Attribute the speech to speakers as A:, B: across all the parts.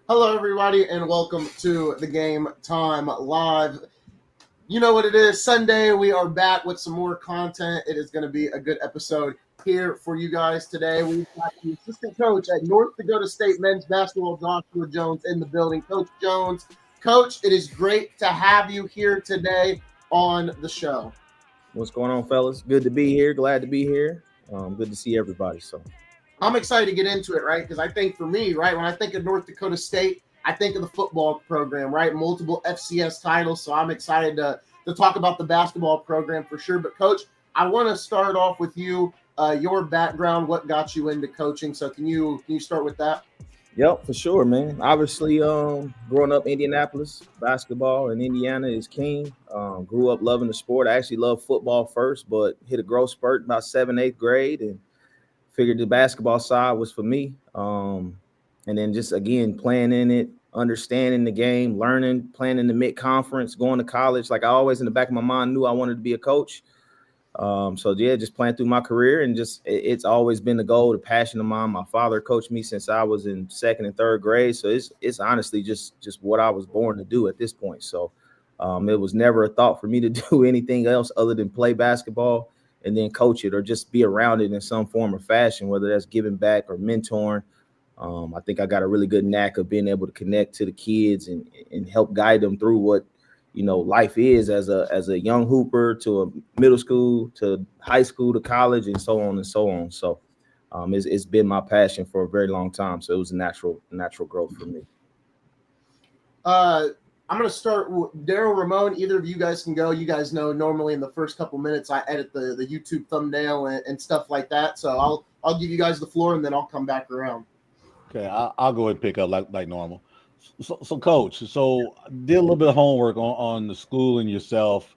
A: Hello, everybody, and welcome to the Game Time Live. You know what it is. Sunday, we are back with some more content. It is going to be a good episode here for you guys today. We've got the assistant coach at North Dakota State men's basketball, Joshua Jones, in the building. Coach Jones, Coach, it is great to have you here today on the show.
B: What's going on, fellas? Good to be here. Glad to be here. Good to see everybody.
A: I'm excited to get into it, right? Because I think for me, right, when I think of North Dakota State, I think of the football program, right? Multiple FCS titles. So I'm excited to talk about the basketball program for sure. But, Coach, I want to start off with you, your background, what got you into coaching. So can you start with that?
B: Yep, for sure, man. Obviously, growing up Indianapolis, basketball in Indiana is king. Grew up loving the sport. I actually loved football first, but hit a growth spurt about 7th, 8th grade and figured the basketball side was for me. And then just, again, playing in it, understanding the game, learning, playing in the mid-conference, going to college. Like I always in the back of my mind knew I wanted to be a coach. Just playing through my career and just it's always been the goal, the passion of mine. My father coached me since I was in 2nd and 3rd grade. So it's honestly just what I was born to do at this point. So it was never a thought for me to do anything else other than play basketball and then coach it or just be around it in some form or fashion, whether that's giving back or mentoring. I think I got a really good knack of being able to connect to the kids and help guide them through what life is as a young hooper to a middle school to high school to college and so on and so on. So it's been my passion for a very long time. So it was a natural growth for me.
A: I'm going to start with Darrell, Ramon. Either of you guys can go. You guys know normally in the first couple minutes I edit the YouTube thumbnail and stuff like that. So I'll give you guys the floor and then I'll come back around.
C: Okay, I'll go ahead and pick up like normal. So Coach, did a little bit of homework on the school and yourself.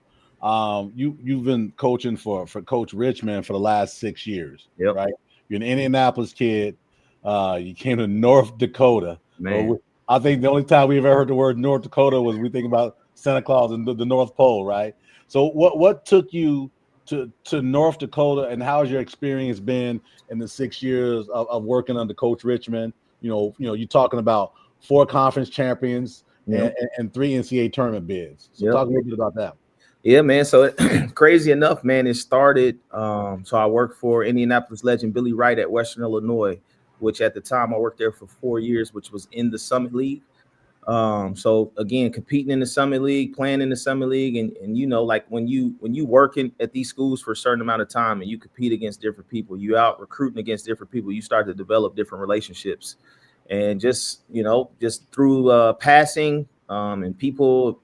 C: You've been coaching for Coach Richmond for the last 6 years,
B: Yep.
C: right? You're an Indianapolis kid. You came to North Dakota.
B: Man.
C: I think the only time we've ever heard the word North Dakota was we think about Santa Claus and the North Pole, right? So what took you to North Dakota, and how's your experience been in the 6 years of working under Coach Richmond? You're talking about 4 conference champions and 3 NCAA tournament bids. So talk a little bit about that.
B: Yeah, man. So crazy enough, man, it started. So I worked for Indianapolis legend Billy Wright at Western Illinois, which at the time I worked there for 4 years, which was in the Summit League. So again, competing in the Summit League, playing in the Summit League, and like when you working at these schools for a certain amount of time and you compete against different people, you out recruiting against different people, you start to develop different relationships. And just through passing and people,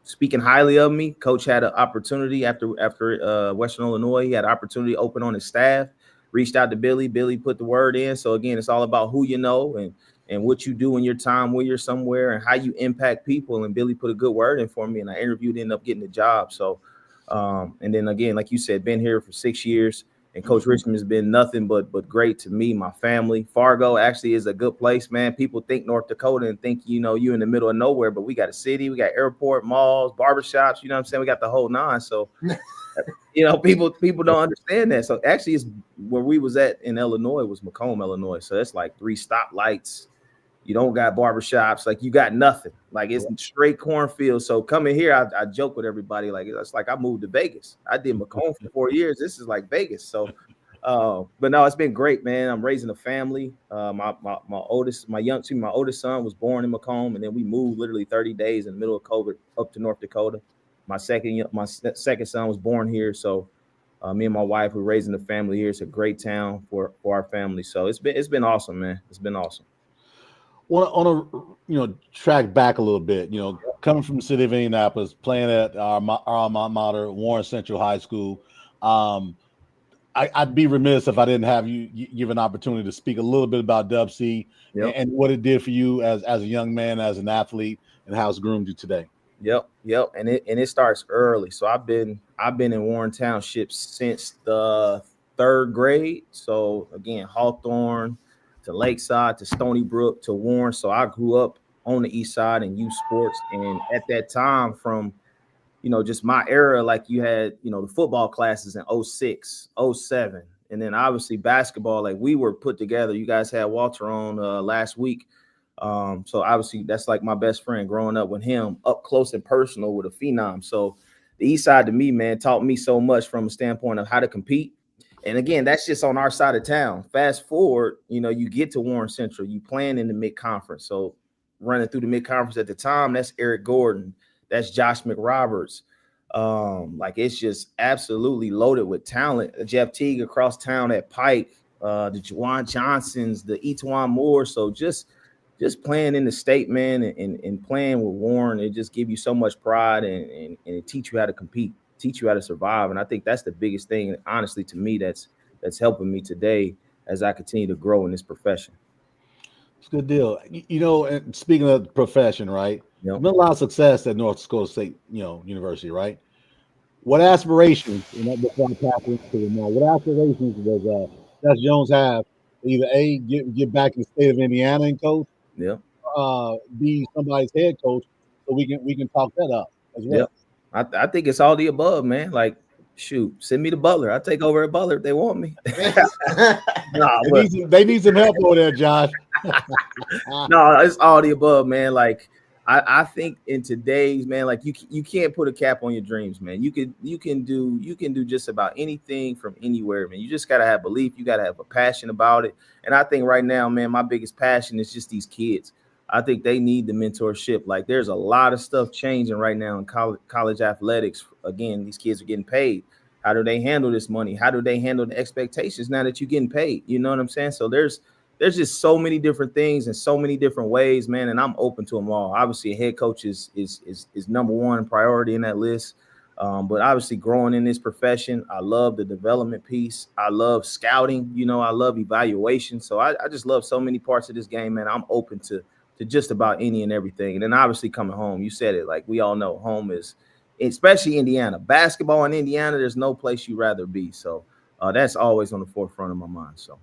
B: speaking highly of me, Coach had an opportunity after Western Illinois. He had an opportunity open on his staff, reached out to Billy. Billy put the word in. So, again, it's all about who you know and what you do in your time when you're somewhere and how you impact people. And Billy put a good word in for me, and I interviewed, ended up getting the job. So, and then, again, like you said, been here for 6 years. And Coach Richmond has been nothing but great to me, my family. Fargo actually is a good place, man. People think North Dakota and think, you in the middle of nowhere, but we got a city, we got airport, malls, barbershops, you know what I'm saying? We got the whole nine. So, people don't understand that. So actually it's where we was at in Illinois was Macomb, Illinois. So that's like 3 stoplights. You don't got barbershops, like you got nothing. Like it's straight cornfield. So coming here, I joke with everybody, like it's like I moved to Vegas. I did Macomb for 4 years. This is like Vegas. So, but no, it's been great, man. I'm raising a family. My oldest son was born in Macomb, and then we moved literally 30 days in the middle of COVID up to North Dakota. My second son was born here. So me and my wife, we're raising a family here. It's a great town for our family. So it's been awesome, man. It's been awesome.
C: On a track back a little bit, coming from the city of Indianapolis, playing at our alma mater, Warren Central High School. I'd be remiss if I didn't have you give an opportunity to speak a little bit about Dub C and what it did for you as a young man, as an athlete, and how it's groomed you today.
B: Yep. And it starts early. So I've been in Warren Township since the 3rd grade. So again, Hawthorne to Lakeside to Stony Brook to Warren. So I grew up on the east side in youth sports. And at that time, from just my era, like you had, the football classes in 06, 07. And then obviously basketball, like we were put together. You guys had Walter on last week. So obviously that's like my best friend growing up with him up close and personal with a phenom. So the East Side to me, man, taught me so much from a standpoint of how to compete. And again, that's just on our side of town. Fast forward, you get to Warren Central, you playing in the mid-conference. So running through the mid-conference at the time, that's Eric Gordon, that's Josh McRoberts. Like it's just absolutely loaded with talent. Jeff Teague across town at Pike, the Juwan Johnsons, the Etuan Moore. So just playing in the state, man, and playing with Warren, it just give you so much pride and it teach you how to compete, teach you how to survive. And I think that's the biggest thing, honestly, to me, that's helping me today as I continue to grow in this profession.
C: It's a good deal. And speaking of the profession, right?
B: Yep.
C: There's been a lot of success at North Dakota State, University, right? What aspirations, before I tap into it now, what aspirations does Seth Jones have? Either A, get back in the state of Indiana and coach,
B: yeah,
C: be somebody's head coach, so we can talk that up as well.
B: Yeah. I think it's all the above, man. Like, shoot, send me to Butler. I'll take over at Butler if they want me.
C: They need some help over there, Josh.
B: No, it's all the above, man. Like, I think in today's, man, like you can't put a cap on your dreams, man. You can do just about anything from anywhere, man. You just gotta have belief. You gotta have a passion about it. And I think right now, man, my biggest passion is just these kids. I think they need the mentorship. Like there's a lot of stuff changing right now in college athletics. Again, these kids are getting paid. How do they handle this money? How do they handle the expectations now that you're getting paid? You know what I'm saying? So there's just so many different things and so many different ways, man. And I'm open to them all. Obviously, a head coach is number one priority in that list. But obviously, growing in this profession, I love the development piece. I love scouting. I love evaluation. So I just love so many parts of this game, man. I'm open to just about any and everything. And then obviously coming home, you said it, like we all know home is, especially Indiana. Basketball in Indiana, there's no place you'd rather be. So that's always on the forefront of my mind. So.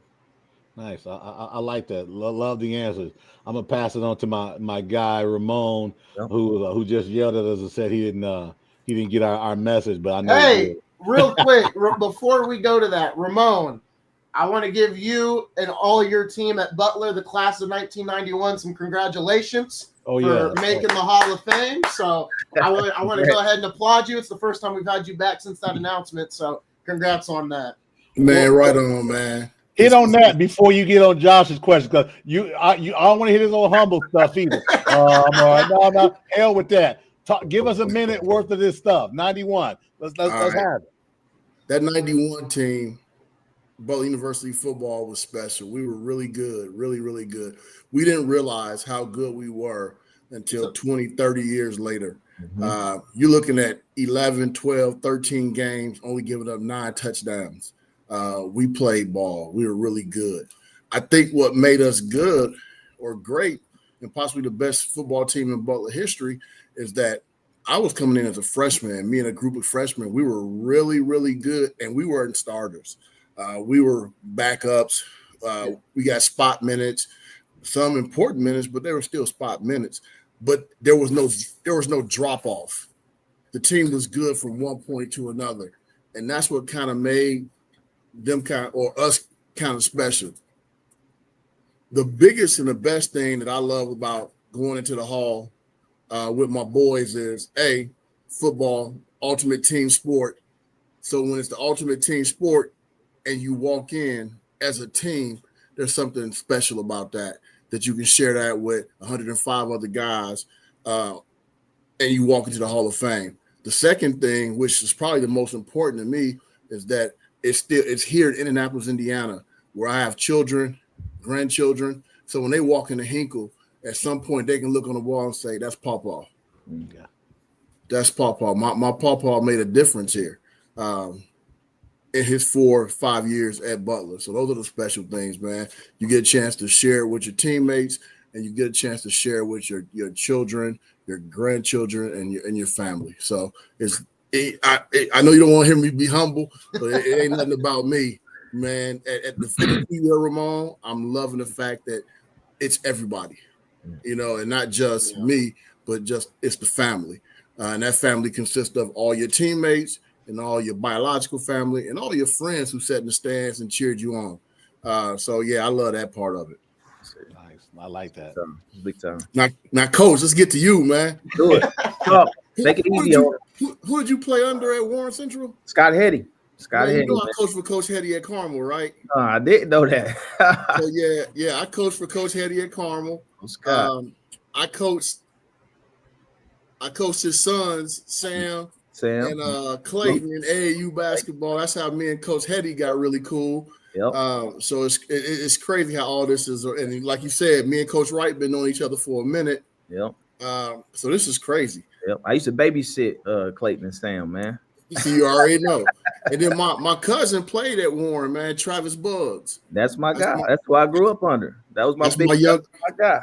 C: Nice. I like that. Love the answers. I'm gonna pass it on to my guy Ramon,
B: Yep.
C: who just yelled at us and said he didn't get our message, but I know.
A: Hey, real quick before we go to that, Ramon, I want to give you and all your team at Butler, the class of 1991, some congratulations for making the Hall of Fame. So I want to go ahead and applaud you. It's the first time we've had you back since that announcement. So congrats on that.
D: Man, right on, man.
C: Hit on that before you get on Josh's question, because I don't want to hit his old humble stuff either. No, hell with that. Give us a minute worth of this stuff. 91. Let's have it.
D: That 91 team, Butler University football was special. We were really good, really, really good. We didn't realize how good we were until 20, 30 years later. Mm-hmm. You're looking at 11, 12, 13 games, only giving up 9 touchdowns. We played ball. We were really good. I think what made us good or great and possibly the best football team in Butler history is that I was coming in as a freshman. Me and a group of freshmen, we were really, really good, and we weren't starters. We were backups. We got spot minutes, some important minutes, but they were still spot minutes. But there was no drop off. The team was good from one point to another, and that's what kind of made them us kind of special. The biggest and the best thing that I love about going into the hall with my boys is football, ultimate team sport. So when it's the ultimate team sport and you walk in as a team, there's something special about that you can share that with 105 other guys and you walk into the Hall of Fame. The second thing, which is probably the most important to me, is that it's here in Indianapolis, Indiana, where I have children, grandchildren. So when they walk into Hinkle, at some point they can look on the wall and say, "That's Pawpaw." Yeah. That's Pawpaw. My Pawpaw made a difference here in his 4 or 5 years at Butler. So those are the special things, man. You get a chance to share it with your teammates, and you get a chance to share it with your children, your grandchildren, and your family. So I know you don't want to hear me be humble, but it ain't nothing about me, man. At the 50-year Ramon, I'm loving the fact that it's everybody, and not just me, but just it's the family. And that family consists of all your teammates and all your biological family and all your friends who sat in the stands and cheered you on. So, yeah, I love that part of it.
C: Nice. I like that.
B: Big time.
D: Now, Coach, let's get to you, man.
B: Do it. Take it easy.
D: Who did you play under at Warren Central?
B: Scott Hetty. Scott Hetty.
D: You know I coached for Coach Hetty at Carmel, right?
B: I didn't know that.
D: So I coached for Coach Hetty at Carmel.
B: Scott.
D: I coached his sons, Sam. And Clayton in AAU basketball. That's how me and Coach Hetty got really cool.
B: Yep.
D: So it's crazy how all this is. And like you said, me and Coach Wright been knowing each other for a minute.
B: Yep.
D: So this is crazy.
B: Yep. I used to babysit Clayton and Sam, man.
D: So you already know. And then my cousin played at Warren, man. Travis Bugs.
B: That's my guy. That's who I grew up under. That was my guy.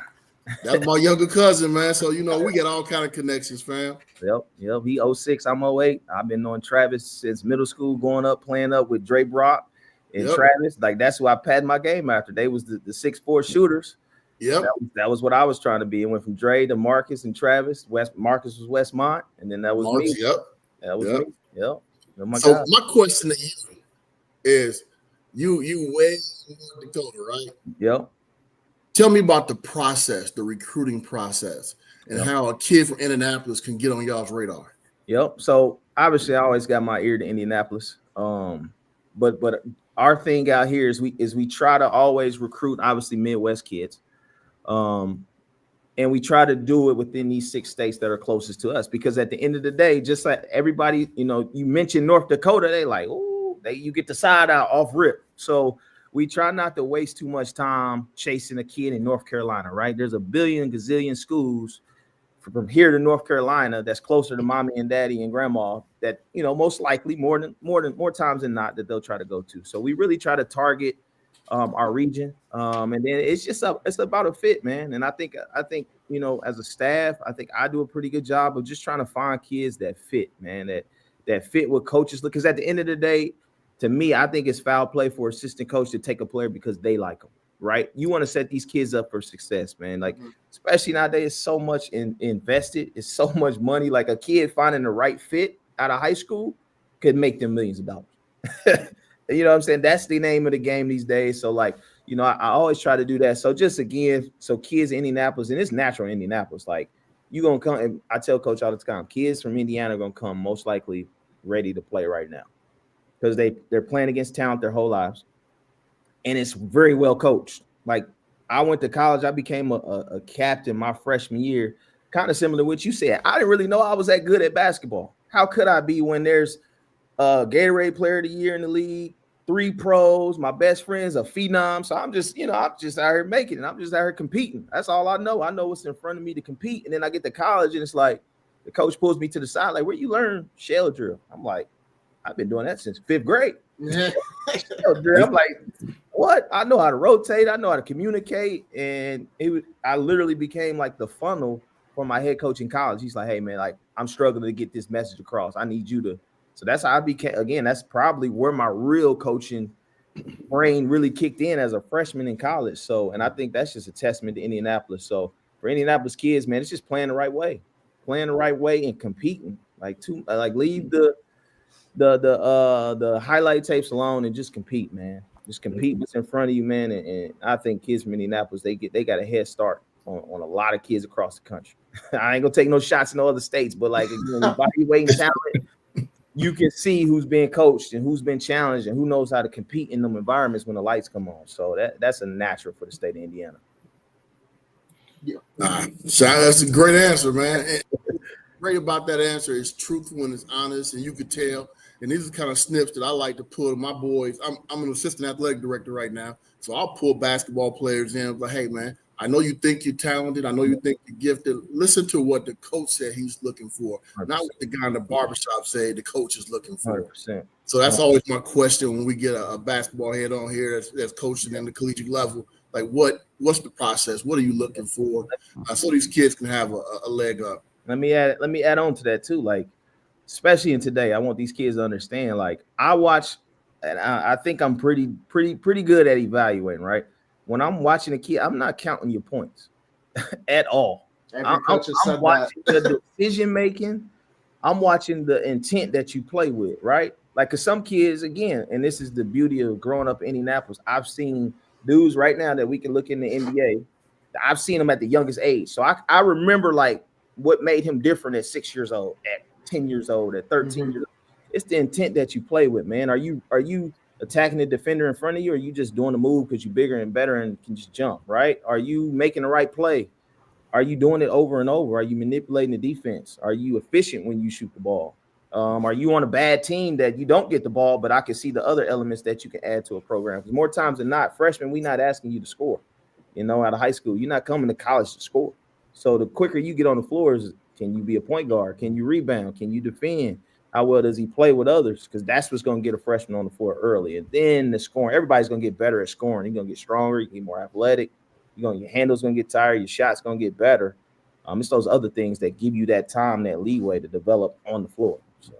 D: That's my younger cousin, man. So we got all kind of connections, fam.
B: Yep. He 06, I'm 08. I've been knowing Travis since middle school, going up, playing up with Dre Brock and Travis. Like that's who I patterned my game after. They was the 6'4" shooters.
D: Yep.
B: That was what I was trying to be. It went from Dre to Marcus and Travis. Marcus was Westmont, and then that was me.
D: Yep.
B: That was me. Yep.
D: My question to you is, you way in North Dakota, right?
B: Yep.
D: Tell me about the process, the recruiting process, and how a kid from Indianapolis can get on y'all's radar.
B: Yep. So obviously, I always got my ear to Indianapolis. But our thing out here is we try to always recruit obviously Midwest kids, and we try to do it within these 6 states that are closest to us. Because at the end of the day, just like everybody, you mentioned North Dakota, they like, you get the side out off rip. So we try not to waste too much time chasing a kid in North Carolina, right? There's a gazillion schools from here to North Carolina that's closer to mommy and daddy and grandma that, most likely more times than not that they'll try to go to. So we really try to target our region. And then it's about a fit, man. And I think, as a staff, I think I do a pretty good job of just trying to find kids that fit, man, that fit what coaches look. Because at the end of the day, to me, I think it's foul play for assistant coach to take a player because they like them, right? You want to set these kids up for success, man. Like, especially nowadays, it's so much invested. It's so much money. Like a kid finding the right fit out of high school could make them millions of dollars. You know what I'm saying? That's the name of the game these days. So like, I always try to do that. So just again, so kids in Indianapolis, and it's natural in Indianapolis, like you're going to come, and I tell coach all the time, kids from Indiana are going to come most likely ready to play right now. Because they're playing against talent their whole lives, and it's very well coached. Like I went to college, I became a captain my freshman year, kind of similar to what you said. I didn't really know I was that good at basketball. How could I be when there's a Gatorade Player of the Year in the league, 3 pros, my best friend's a phenom. So I'm just out here making it. I'm just out here competing. That's all I know. I know what's in front of me to compete. And then I get to college, and it's like the coach pulls me to the side, like, where you learn shell drill? I'm like, I've been doing that since 5th grade. I'm like, what? I know how to rotate. I know how to communicate. And I literally became like the funnel for my head coach in college. He's like, hey, man, like I'm struggling to get this message across. I need you to. So that's how I became. Again, that's probably where my real coaching brain really kicked in as a freshman in college. So, and I think that's just a testament to Indianapolis. So for Indianapolis kids, man, it's just playing the right way and competing. Leave the highlight tapes alone and just compete, man. Just compete what's in front of you, man. And I think kids from Indianapolis, they got a head start on a lot of kids across the country. I ain't gonna take no shots in no other states, but like again, evaluating talent, you can see who's being coached and who's been challenged and who knows how to compete in them environments when the lights come on. So that's a natural for the state of Indiana.
D: Yeah, so that's a great answer, man. And great about that answer is truthful and it's honest, and you could tell. And these are kind of snips that I like to pull to my boys. I'm an assistant athletic director right now, so I'll pull basketball players in. Like, hey, man, I know you think you're talented. I know you think you're gifted. Listen to what the coach said he's looking for, 100%. Not what the guy in the barbershop said the coach is looking for.
B: 100%.
D: So that's always my question when we get a basketball head on here that's coaching in the collegiate level. Like, what's the process? What are you looking for? So these kids can have a leg up.
B: Let me add on to that too. Like, especially in today, I want these kids to understand. Like, I watch, and I think I'm pretty good at evaluating. Right, when I'm watching a kid, I'm not counting your points at all. I'm watching the decision making. I'm watching the intent that you play with. Right, like, cause some kids, again, and this is the beauty of growing up in Indianapolis, I've seen dudes right now that we can look in the NBA. I've seen him at the youngest age. So I remember like what made him different at 6 years old, at 10 years old, at 13 years old. It's the intent that you play with, man. Are you attacking the defender in front of you, or are you just doing the move because you're bigger and better and can just jump, right? Are you making the right play? Are you doing it over and over? Are you manipulating the defense? Are you efficient when you shoot the ball? Are you on a bad team that you don't get the ball, but I can see the other elements that you can add to a program? Because more times than not, freshmen, we're not asking you to score. Out of high school, you're not coming to college to score. So the quicker you get on the floor, can you be a point guard? Can you rebound? Can you defend? How well does he play with others? Because that's what's going to get a freshman on the floor early. And then the scoring, everybody's going to get better at scoring. You're going to get stronger. You get more athletic. Your handle's going to get tired. Your shot's going to get better. It's those other things that give you that time, that leeway to develop on the floor. So.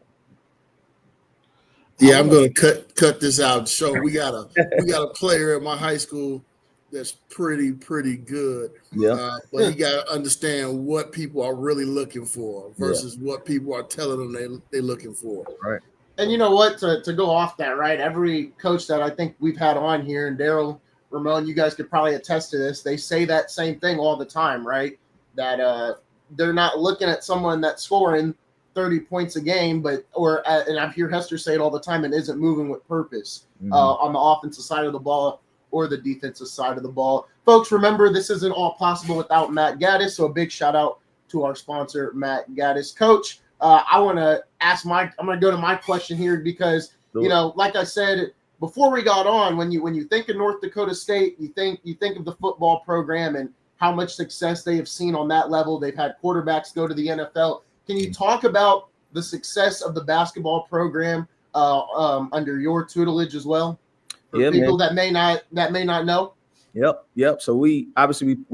D: Yeah, I'm going to cut this out. So we got a player at my high school that's pretty good.
B: Yeah.
D: But you got to understand what people are really looking for versus what people are telling them they're looking for.
B: Right.
A: And you know what? To go off that, right? Every coach that I think we've had on here, and Darrell, Ramon, you guys could probably attest to this. They say that same thing all the time, right? That they're not looking at someone that's scoring 30 points a game, and I hear Hester say it all the time, and isn't moving with purpose on the offensive side of the ball or the defensive side of the ball. Folks, remember, this isn't all possible without Matt Gaddis, so a big shout out to our sponsor, Matt Gaddis. Coach, I want to I'm going to go to my question here because, like I said before we got on, when you think of North Dakota State, you think of the football program and how much success they have seen on that level. They've had quarterbacks go to the NFL. Can you talk about the success of the basketball program under your tutelage as well? For people that may not know.
B: Yep. So we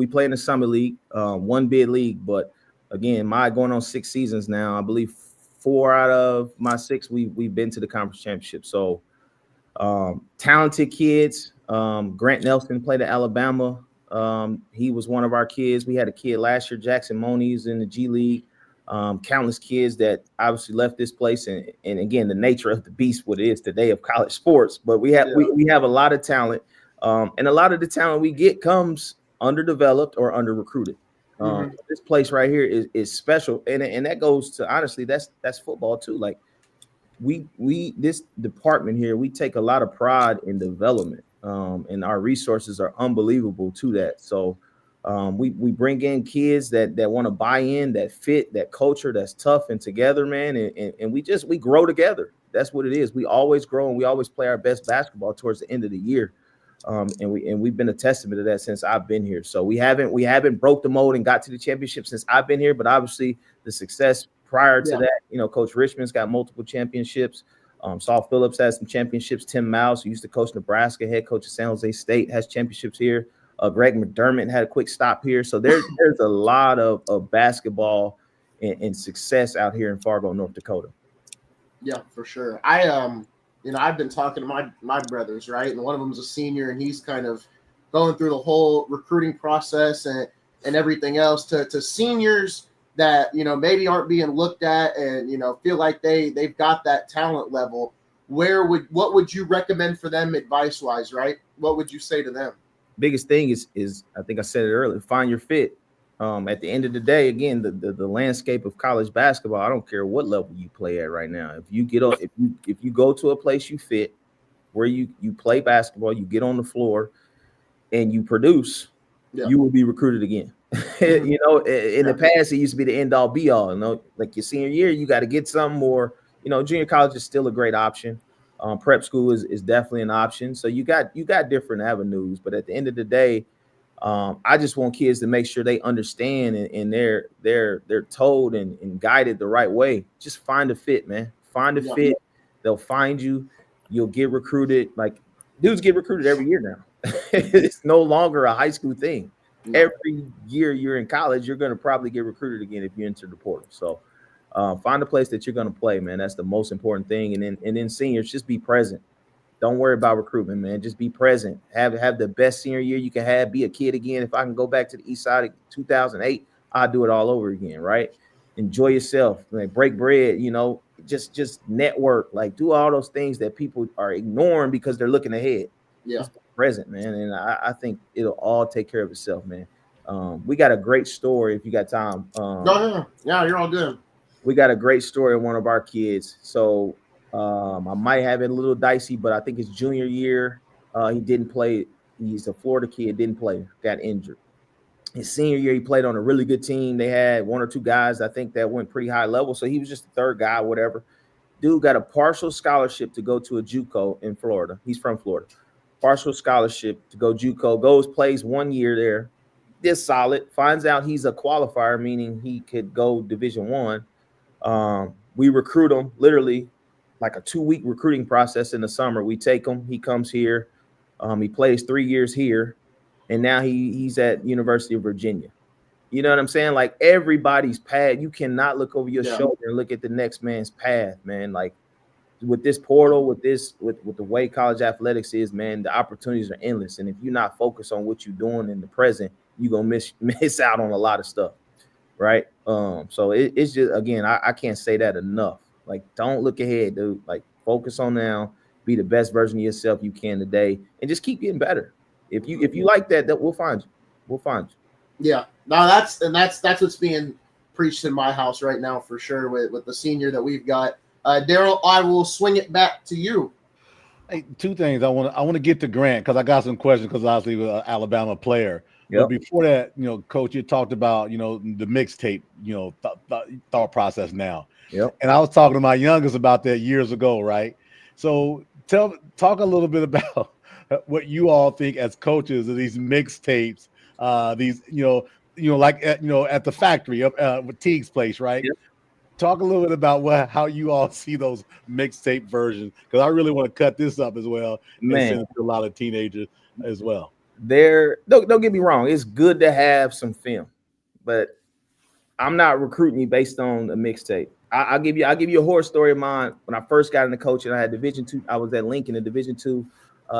B: play in the summer league, one bid league, but again, going on 6 seasons now. I believe 4 out of my 6 we've been to the conference championship. So talented kids. Grant Nelson played at Alabama. He was one of our kids. We had a kid last year, Jackson Moniz, in the G League. Countless kids that obviously left this place, and again, the nature of the beast, what it is today of college sports. But we have a lot of talent, and a lot of the talent we get comes underdeveloped or under recruited. This place right here is special, and that goes to, honestly, that's football too. Like we this department here, we take a lot of pride in development, and our resources are unbelievable to that. So. We bring in kids that want to buy in, that fit, that culture, that's tough and together, man. And we grow together. That's what it is. We always grow, and we always play our best basketball towards the end of the year. And we've been a testament to that since I've been here. So we haven't broke the mold and got to the championship since I've been here, but obviously the success prior to that, Coach Richmond's got multiple championships. Saul Phillips has some championships. Tim Mouse, who used to coach Nebraska, head coach of San Jose State, has championships here. Greg McDermott had a quick stop here. So there's a lot of basketball and success out here in Fargo, North Dakota.
A: Yeah, for sure. I've been talking to my brothers, right? And one of them's a senior, and he's kind of going through the whole recruiting process and everything else to seniors that, maybe aren't being looked at and, feel like they've got that talent level. What would you recommend for them advice-wise, right? What would you say to them?
B: Biggest thing is I think I said it earlier, find your fit. At the end of the day, again, the landscape of college basketball, I don't care what level you play at right now. If you go to a place you fit, where you play basketball, you get on the floor and you produce, you will be recruited again. In the past, it used to be the end all be all. Like your senior year, you got to get some more. Junior college is still a great option. Prep school is definitely an option. So you got different avenues, but at the end of the day, I just want kids to make sure they understand and they're told and guided the right way. Just find a fit, man. Find a fit. They'll find you. You'll get recruited. Like dudes get recruited every year now. It's no longer a high school thing. Every year you're in college, you're going to probably get recruited again if you enter the portal. So. Find a place that you're going to play, man. That's the most important thing. And then seniors, just be present. Don't worry about recruitment, man. Just be present. Have the best senior year you can have. Be a kid again. If I can go back to the East Side of 2008, I'll do it all over again, right? Enjoy yourself. Like break bread, just network. Like do all those things that people are ignoring because they're looking ahead.
A: Yeah.
B: Just present, man. And I think it'll all take care of itself, man. We got a great story if you got time.
A: Go ahead. Yeah, you're all good.
B: We got a great story of one of our kids. So I might have it a little dicey, but I think his junior year, he didn't play. He's a Florida kid, didn't play, got injured. His senior year, he played on a really good team. They had one or two guys, I think, that went pretty high level. So he was just the third guy, whatever. Dude got a partial scholarship to go to a JUCO in Florida. He's from Florida. Partial scholarship to go JUCO. Goes, plays 1 year there. Did solid. Finds out he's a qualifier, meaning he could go Division I. We recruit him literally like a 2-week recruiting process in the summer. We take him. He comes here. He plays 3 years here. And now he's at University of Virginia. You know what I'm saying? Like everybody's path. You cannot look over your shoulder and look at the next man's path, man. Like with this portal, with the way college athletics is, man, the opportunities are endless. And if you're not focused on what you're doing in the present, you're gonna miss out on a lot of stuff, right? So it's just, again, I can't say that enough. Like, don't look ahead, dude. Like, focus on now. Be the best version of yourself you can today, and just keep getting better. If you like that we'll find you. We'll find you.
A: Yeah, no, that's what's being preached in my house right now for sure with the senior that we've got. Darrell, I will swing it back to you.
C: Hey, two things. I want to get to Grant because I got some questions because obviously he was an Alabama player. Yep. But before that, Coach, you talked about the mixtape, thought process now.
B: Yep.
C: And I was talking to my youngest about that years ago, right? So talk a little bit about what you all think as coaches of these mixtapes, these like at the factory with Teague's place, right?
B: Yep.
C: Talk a little bit about how you all see those mixtape versions, because I really want to cut this up as well and send it to a lot of teenagers as well.
B: Don't get me wrong, it's good to have some film, but I'm not recruiting you based on a mixtape. I'll give you a horror story of mine. When I first got into coaching, I had Division II. I was at Lincoln in Division II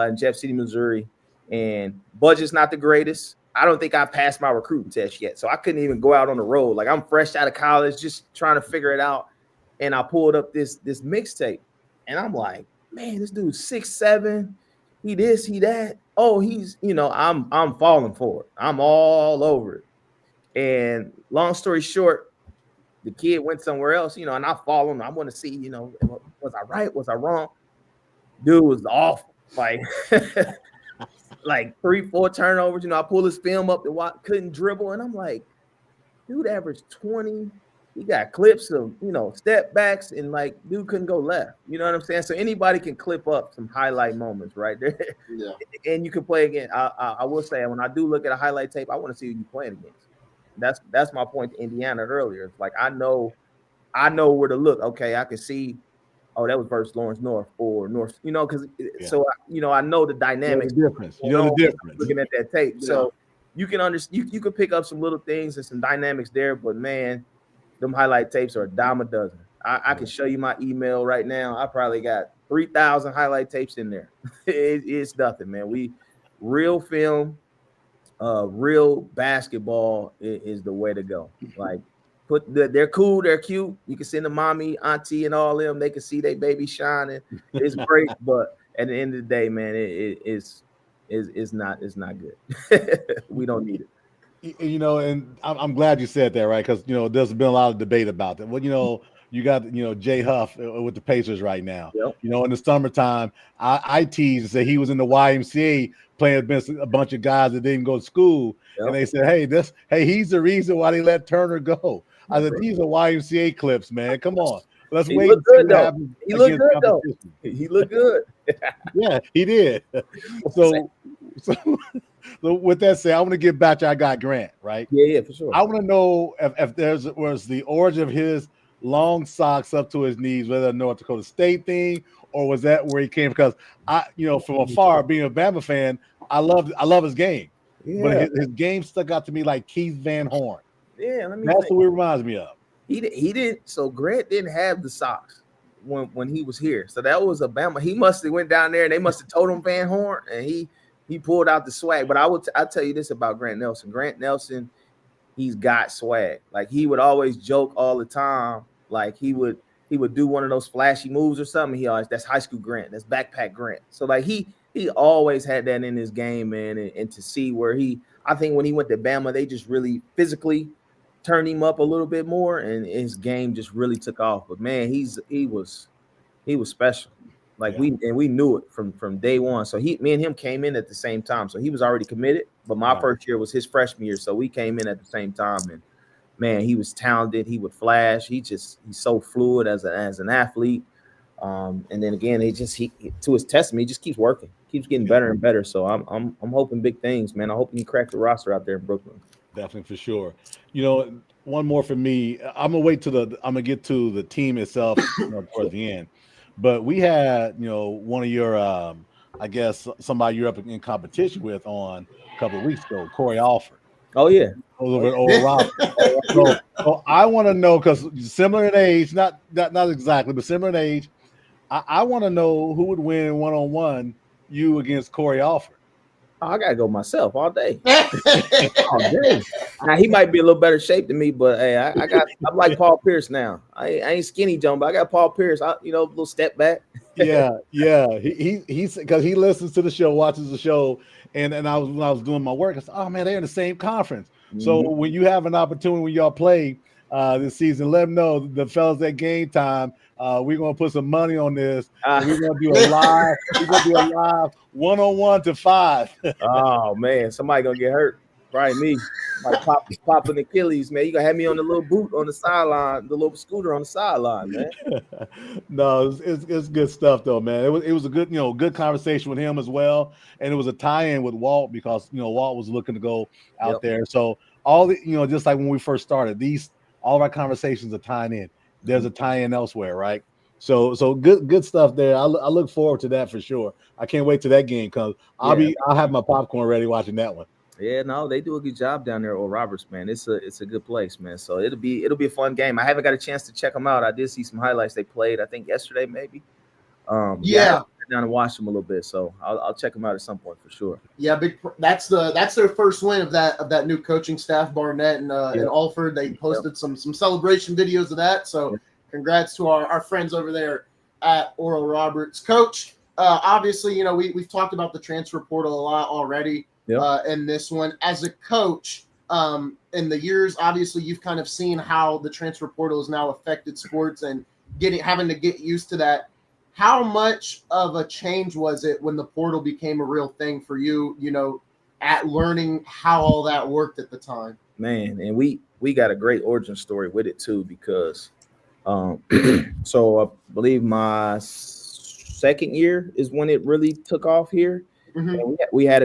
B: in Jeff City, Missouri, and budget's not the greatest. I don't think I passed my recruiting test yet, so I couldn't even go out on the road. Like, I'm fresh out of college, just trying to figure it out. And I pulled up this mixtape, and I'm like, man, this dude's 6'7". He this, he that. Oh, he's I'm falling for it. I'm all over it. And long story short, the kid went somewhere else, and I follow him. I want to see, was I right? Was I wrong? Dude was awful. Like, like 3-4 turnovers. I pull his film up to couldn't dribble. And I'm like, dude averaged 20. He got clips of, step backs, and like, dude couldn't go left. You know what I'm saying? So anybody can clip up some highlight moments right there.
A: Yeah.
B: And you can play again. I will say, when I do look at a highlight tape, I want to see who you're playing against. That's my point to Indiana earlier. It's like, I know where to look. Okay, I can see, oh, that was versus Lawrence North or North, because so I know the dynamics.
C: You know the difference. You know the difference.
B: Looking at that tape. Yeah. So you can understand, you can pick up some little things and some dynamics there, but man, them highlight tapes are a dime a dozen. I can show you my email right now. I probably got 3,000 highlight tapes in there. It's nothing, man. Real film. Real basketball is the way to go. Like, they're cool, they're cute. You can send the mommy, auntie, and all them. They can see their baby shining. It's great, but at the end of the day, man, it's not good. We don't need it.
C: And I'm glad you said that, right? Because there's been a lot of debate about that. Well, you got Jay Huff with the Pacers right now.
B: Yep.
C: In the summertime, I teased and said he was in the YMCA playing against a bunch of guys that didn't go to school, yep. And they said, hey, he's the reason why they let Turner go. I said, these are YMCA clips, man. Come on, let's wait.
B: Looked good, though. He looked good, though. He looked good.
C: Yeah, he did. So with that said, I want to get back to I got Grant, right?
B: Yeah, for sure.
C: I want to know if was the origin of his long socks up to his knees, whether a North Dakota State thing or was that where he came? Because from afar, being a Bama fan, I love his game. Yeah. But his game stuck out to me like Keith Van Horn.
B: Yeah,
C: that's what it reminds me of.
B: He didn't. So Grant didn't have the socks when he was here. So that was a Bama. He must have went down there and they must have told him Van Horn, and he pulled out the swag. But I'll tell you this about Grant Nelson. Grant Nelson, he's got swag. Like, he would always joke all the time. Like, he would do one of those flashy moves or something. That's high school Grant. That's backpack Grant. So like he he always had that in his game, man. And to see where I think when he went to Bama, they just really physically turned him up a little bit more, and his game just really took off. But man, he was special. Like we knew it from day one. So me and him came in at the same time. So he was already committed, but my first year was his freshman year. So we came in at the same time, and man, he was talented. He would flash. He's so fluid as an athlete. And then again, he to his testament, he just keeps working, keeps getting better and better. So I'm hoping big things, man. I'm hoping he cracks the roster out there in Brooklyn.
C: Definitely, for sure. One more for me. I'm gonna get to the team itself towards the end. But we had, one of your, I guess somebody you're up in competition with on a couple of weeks ago, Corey Alford.
B: Oh yeah,
C: over Robert. So I want to know, because similar in age, not exactly, but similar in age. I want to know who would win one-on-one, you against Corey Alford.
B: Oh, I gotta go myself all day. All day. Now he might be a little better shape than me, but hey, I'm like Paul Pierce now. I ain't skinny John, but I got Paul Pierce. A little step back.
C: Yeah. He's because he listens to the show, watches the show, and when I was doing my work, I said, oh man, they're in the same conference. Mm-hmm. So when you have an opportunity when y'all play this season, let them know the fellas at Game Time. We're gonna put some money on this. We're gonna do a live. We're gonna do a live 1-on-1 to 5.
B: Oh man, somebody gonna get hurt. Probably me. Like popping Achilles, man. You gonna have me on the little boot on the sideline, the little scooter on the sideline, man.
C: No, it's good stuff though, man. It was a good good conversation with him as well, and it was a tie-in with Walt because Walt was looking to go out there. So all the just like when we first started, all of our conversations are tying in. There's a tie-in elsewhere, right? So good stuff there. I look forward to that for sure. I can't wait till that game comes. I'll have my popcorn ready watching that one.
B: Yeah, no, they do a good job down there at Oral Roberts, man. It's a good place, man. So it'll be a fun game. I haven't got a chance to check them out. I did see some highlights they played, I think yesterday maybe. I went down and watched them a little bit, so I'll check them out at some point for sure.
A: Yeah, that's their first win of that new coaching staff, Barnett and Alford. They posted some celebration videos of that. So congrats to our friends over there at Oral Roberts. Coach, obviously, we've talked about the transfer portal a lot already. In this one, as a coach, in the years, obviously you've kind of seen how the transfer portal has now affected sports and having to get used to that. How much of a change was it when the portal became a real thing for you, at learning how all that worked at the time?
B: Man, and we got a great origin story with it too, because so I believe my second year is when it really took off here. Mm-hmm. We had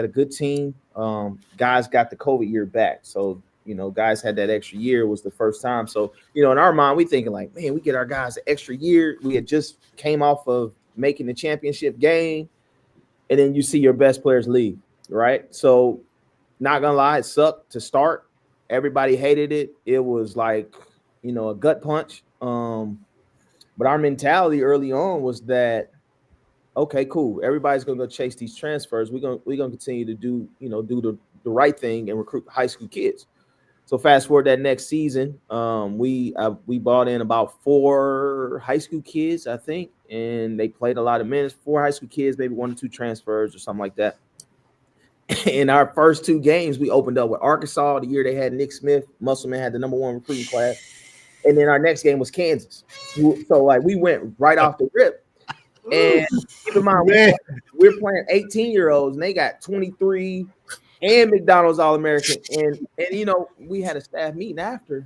B: a good team. Guys got the COVID year back, so guys had that extra year. It was the first time. So in our mind, we thinking like, man, we get our guys an extra year. We had just came off of making the championship game, and then you see your best players leave, right? So not gonna lie, it sucked to start. Everybody hated it. It was like a gut punch. But our mentality early on was that, okay, cool. Everybody's gonna go chase these transfers. We're gonna continue to do the right thing and recruit high school kids. So fast forward that next season, we brought in about 4 high school kids, I think, and they played a lot of minutes. 4 high school kids, maybe 1 or 2 transfers or something like that. In our first 2 games, we opened up with Arkansas the year they had Nick Smith. Musselman had the #1 recruiting class, and then our next game was Kansas. So like we went right off the rip. And keep in mind, we're playing 18-year-olds, and they got 23 and McDonald's All-American. And we had a staff meeting after,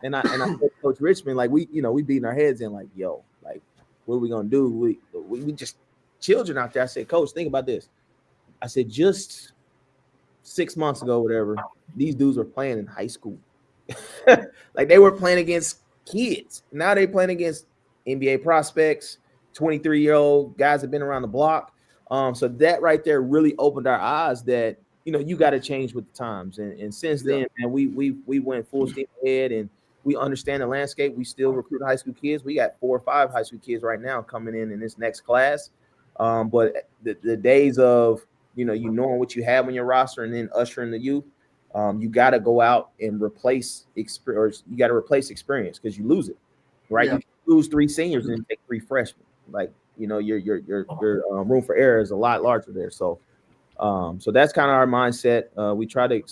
B: and I told Coach Richmond, like we beating our heads in, like, yo, like what are we gonna do? We just children out there. I said, Coach, think about this. I said, just 6 months ago, whatever, these dudes were playing in high school. Like they were playing against kids. Now they playing against NBA prospects. 23-year-old guys have been around the block. So that right there really opened our eyes that, you got to change with the times. And since then, man, we went full steam ahead, and we understand the landscape. We still recruit high school kids. We got 4 or 5 high school kids right now coming in this next class. But the days of, knowing what you have on your roster and then ushering the youth, you got to go out and replace experience. You got to replace experience because you lose it, right? Yeah. You lose 3 seniors and take 3 freshmen. Like your room for error is a lot larger there. So that's kind of our mindset. We try to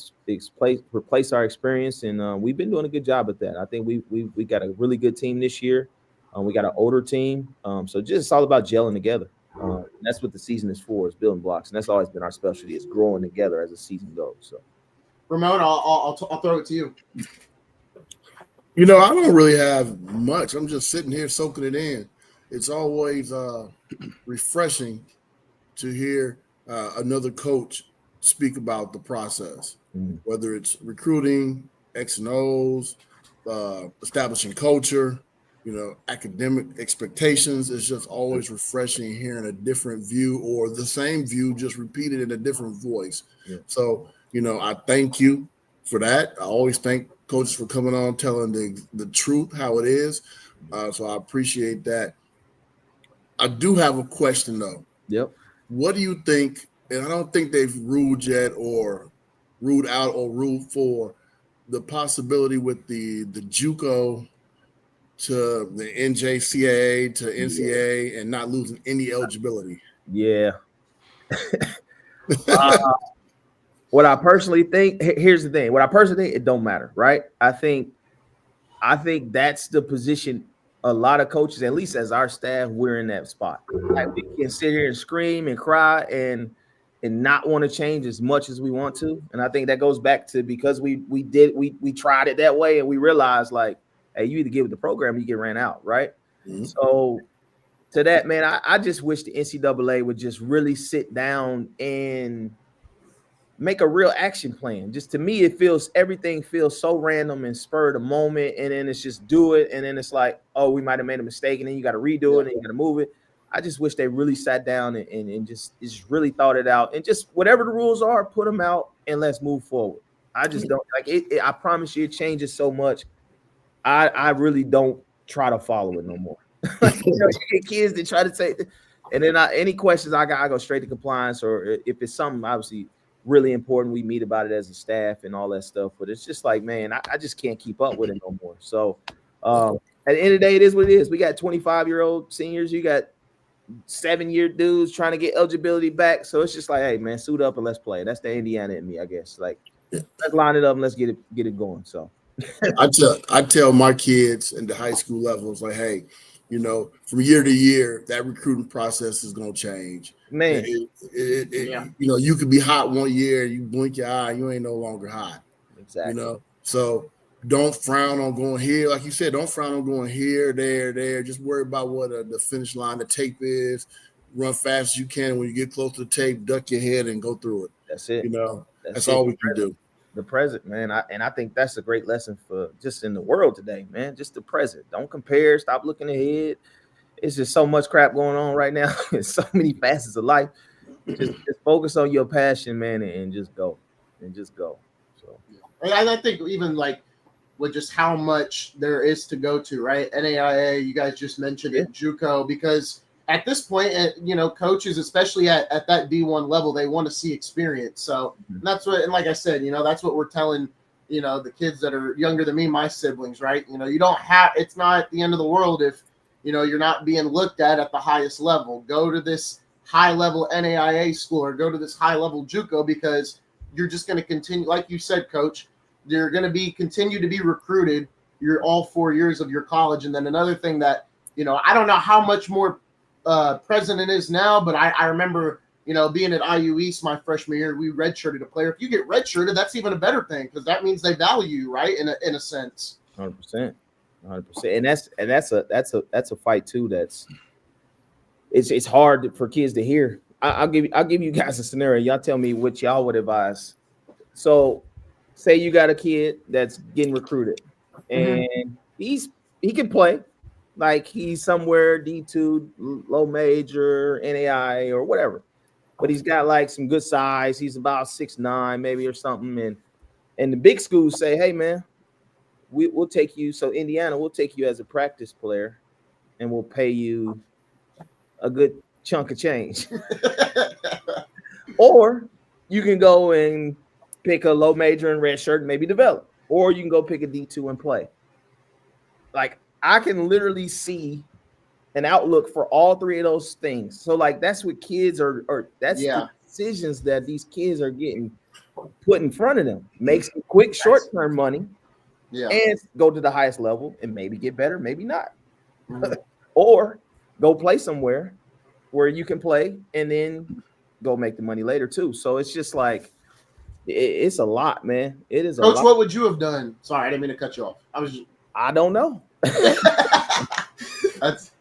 B: replace our experience, and we've been doing a good job at that. I think we got a really good team this year. We got an older team, so just it's all about gelling together. That's what the season is for, is building blocks, and that's always been our specialty, is growing together as the season goes. So,
A: Ramon, I'll throw it to you.
D: I don't really have much. I'm just sitting here soaking it in. It's always refreshing to hear another coach speak about the process, whether it's recruiting, X and O's, establishing culture, academic expectations. It's just always refreshing hearing a different view, or the same view just repeated in a different voice. Yeah. So, I thank you for that. I always thank coaches for coming on, telling the truth, how it is. So I appreciate that. I do have a question though.
B: Yep.
D: What do you think? And I don't think they've ruled yet, or ruled out, or ruled for the possibility with the JUCO to the NJCAA to NCAA and not losing any eligibility.
B: Yeah. What I personally think, here's the thing. What I personally think, it don't matter, right? I think that's the position a lot of coaches, at least as our staff, we're in that spot. Like, we can sit here and scream and cry and not want to change as much as we want to. And I think that goes back to, because we tried it that way, and we realized, like, hey, you either get with the program or you get ran out, right? Mm-hmm. So to that, man, I just wish the NCAA would just really sit down and make a real action plan. Just, to me, everything feels so random and spur of the moment, and then it's just do it, and then it's like, oh, we might have made a mistake, and then you got to redo it, and you got to move it. I just wish they really sat down and just really thought it out, and just whatever the rules are, put them out and let's move forward. I just don't like it. I promise you, it changes so much. I really don't try to follow it no more. You get kids that try to take, and then any questions I go straight to compliance, or if it's something obviously really important, we meet about it as a staff and all that stuff. But it's just like, man, I just can't keep up with it no more. So at the end of the day, it is what it is. We got 25-year-old seniors. You got 7-year dudes trying to get eligibility back. So it's just like, hey, man, suit up and let's play. That's the Indiana in me, I guess. Like, let's line it up and let's get it going. So
D: I tell my kids in the high school levels, like, hey, from year to year, that recruiting process is going to change.
B: Man,
D: you could be hot one year, you blink your eye, you ain't no longer hot.
B: Exactly.
D: So don't frown on going here. Like you said, don't frown on going here, there. Just worry about what the finish line, the tape is. Run fast as you can. When you get close to the tape, duck your head and go through it.
B: That's it.
D: That's all we can do.
B: The present, man. I think that's a great lesson for just in the world today, man. Just the present. Don't compare. Stop looking ahead. It's just so much crap going on right now. It's so many facets of life. Just focus on your passion, man, and just go. So
A: I think even like with just how much there is to go to, right? NAIA, you guys just mentioned it, JUCO, because at this point, coaches, especially at that D1 level, they want to see experience. So that's what, and like I said, that's what we're telling, the kids that are younger than me, my siblings, right? It's not the end of the world if, you're not being looked at the highest level. Go to this high level NAIA school or go to this high level JUCO, because you're just going to continue, like you said, Coach, you're going to continue to be recruited all 4 years of your college. And then another thing that, I don't know how much more present it is now, but I remember, being at IU East my freshman year, we redshirted a player. If you get redshirted, that's even a better thing, because that means they value you, right? In a sense.
B: 100%. And that's a fight too. It's hard for kids to hear. I'll give you guys a scenario. Y'all tell me what y'all would advise. So say you got a kid that's getting recruited, and he can play. Like, he's somewhere D2, low major, NAI, or whatever. But he's got like some good size. He's about 6'9", maybe, or something. And the big schools say, hey, man, we'll take you. So Indiana, we'll take you as a practice player, and we'll pay you a good chunk of change. Or you can go and pick a low major and red shirt and maybe develop. Or you can go pick a D2 and play. Like, I can literally see an outlook for all three of those things. So like that's what kids are that's the decisions that these kids are getting put in front of them. Make some quick short-term money and go to the highest level and maybe get better, maybe not. Or go play somewhere where you can play and then go make the money later too. So it's just like it's a lot, man. It is a lot.
A: Coach, what would you have done? Sorry, I didn't mean to cut you off.
B: I don't know.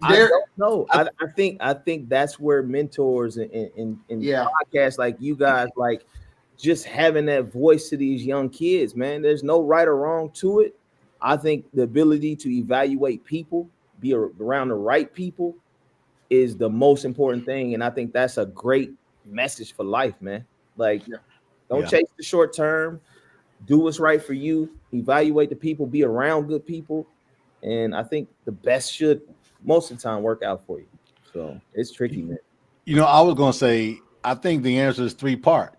B: I don't know. I think that's where mentors and podcasts like you guys, like just having that voice to these young kids, man. There's no right or wrong to it. I think the ability to evaluate people, be around the right people, is the most important thing, and I think that's a great message for life, man. Like, don't chase the short term. Do what's right for you. Evaluate the people. Be around good people, and I think the best should most of the time work out for you. So it's tricky, man.
C: You know, I was gonna say I think the answer is 3-part.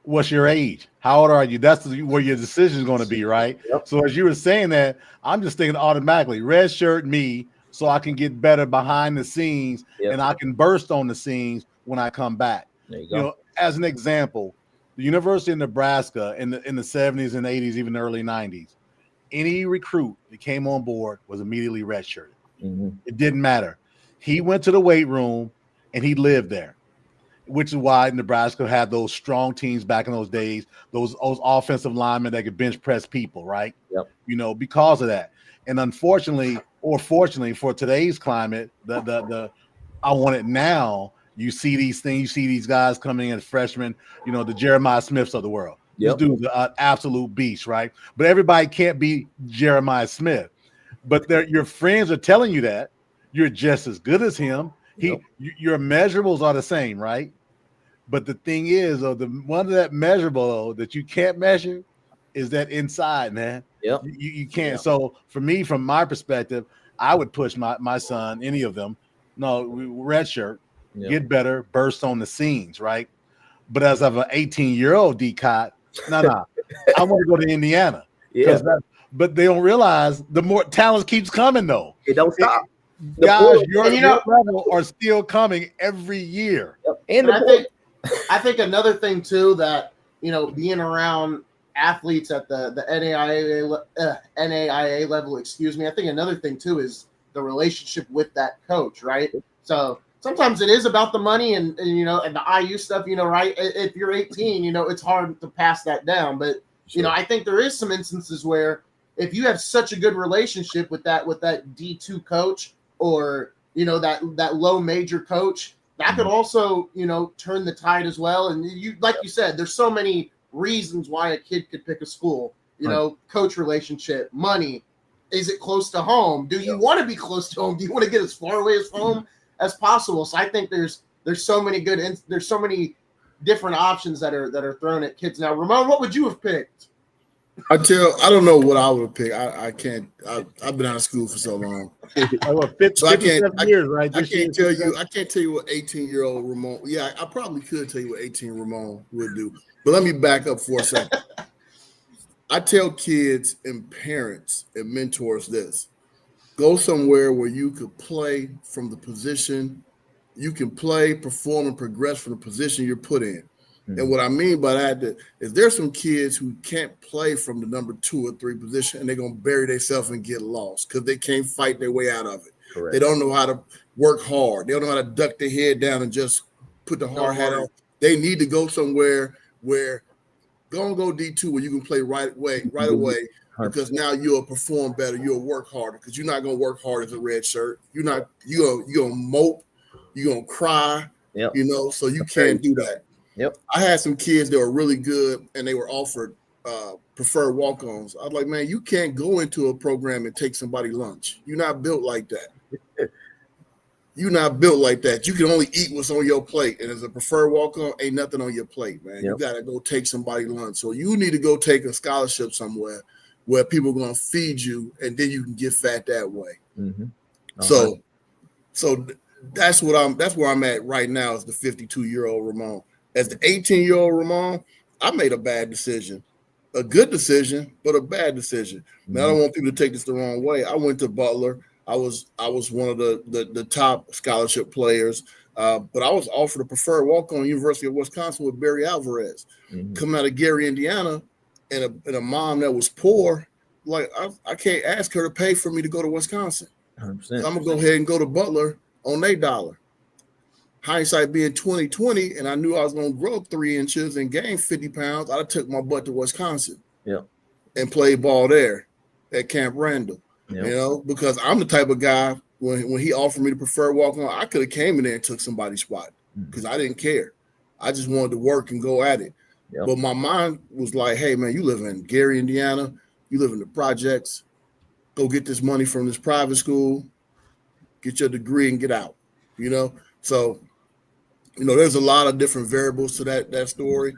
C: What's your age? How old are you? That's where your decision is going to be, right?
B: Yep.
C: So as you were saying that, I'm just thinking automatically, red shirt me, so I can get better behind the scenes and I can burst on the scenes when I come back.
B: There you go.
C: You know, as an example, the University of Nebraska in the 70s and 80s, even the early 90s, any recruit that came on board was immediately redshirted. It didn't matter. He went to the weight room and he lived there, which is why Nebraska had those strong teams back in those days, those offensive linemen that could bench press people, right?
B: Yep.
C: You know, because of that. And unfortunately, or fortunately for today's climate, the I want it now. You see these things, you see these guys coming in as freshmen, you know, the Jeremiah Smiths of the world. This dude's an absolute beast, right? But everybody can't be Jeremiah Smith. But your friends are telling you that you're just as good as him. Your measurables are the same, right? But the thing is, one of that measurable that you can't measure is that inside, man. You can't. So for me, from my perspective, I would push my son, any of them, red shirt, get better, burst on the scenes, right? But as of an 18-year-old D-Cot, no, I want to go to Indiana. But they don't realize the more talent keeps coming, though.
B: It don't stop.
C: Guys, your level are still coming every year.
A: And I think another thing too that, you know, being around athletes at the NAIA level, excuse me, I think another thing too is the relationship with that coach, right? So sometimes it is about the money and you know, and the IU stuff, you know, right? If you're 18, you know, it's hard to pass that down. But you know, I think there is some instances where if you have such a good relationship with that D2 coach, or you know, that low major coach, that could also, you know, turn the tide as well. And you, like you said, there's so many reasons why a kid could pick a school. You know, coach relationship, money. Is it close to home? Do you want to be close to home? Do you want to get as far away as home as possible? So I think there's so many there's so many different options that are thrown at kids now. Ramon, what would you have picked?
D: I don't know what I would pick. I can't. I've been out of school for so long.
C: So I can't. Years, right?
D: I can't tell you. I can't tell you what 18-year-old Ramon. Yeah, I probably could tell you what 18 Ramon would do. But let me back up for a second. I tell kids and parents and mentors this: go somewhere where you could play from the position. You can play, perform, and progress from the position you're put in. And what I mean by that is there's some kids who can't play from the number 2 or 3 position, and they're going to bury themselves and get lost because they can't fight their way out of it.
B: Correct.
D: They don't know how to work hard. They don't know how to duck their head down and just put the hard hat on. They need to go somewhere where go D2 where you can play right away, because now you'll perform better. You'll work harder because you're not going to work hard as a red shirt. You're going to mope. You're going to cry, you know, so you can't do that. I had some kids that were really good and they were offered preferred walk-ons. I was like, man, you can't go into a program and take somebody lunch. You're not built like that. You're not built like that. You can only eat what's on your plate. And as a preferred walk-on, ain't nothing on your plate, man. You got to go take somebody lunch. So you need to go take a scholarship somewhere where people are going to feed you and then you can get fat that way. So that's where I'm at right now is the 52-year-old Ramon. As the 18-year-old Ramon, I made a bad decision. A good decision, but a bad decision. Now, I don't want people to take this the wrong way. I went to Butler. I was one of the top scholarship players, but I was offered a preferred walk-on University of Wisconsin with Barry Alvarez, coming out of Gary, Indiana, and a mom that was poor. Like I can't ask her to pay for me to go to Wisconsin.
B: 100%.
D: So I'm gonna go ahead and go to Butler on their dollar. Hindsight being 2020, and I knew I was gonna grow up 3 inches and gain 50 pounds. I took my butt to Wisconsin, and played ball there at Camp Randall. You know, because I'm the type of guy when he offered me the preferred walk on, I could have came in there and took somebody's spot because I didn't care. I just wanted to work and go at it. But my mind was like, hey man, you live in Gary, Indiana, you live in the projects, go get this money from this private school, get your degree and get out. You know, so there's a lot of different variables to that story,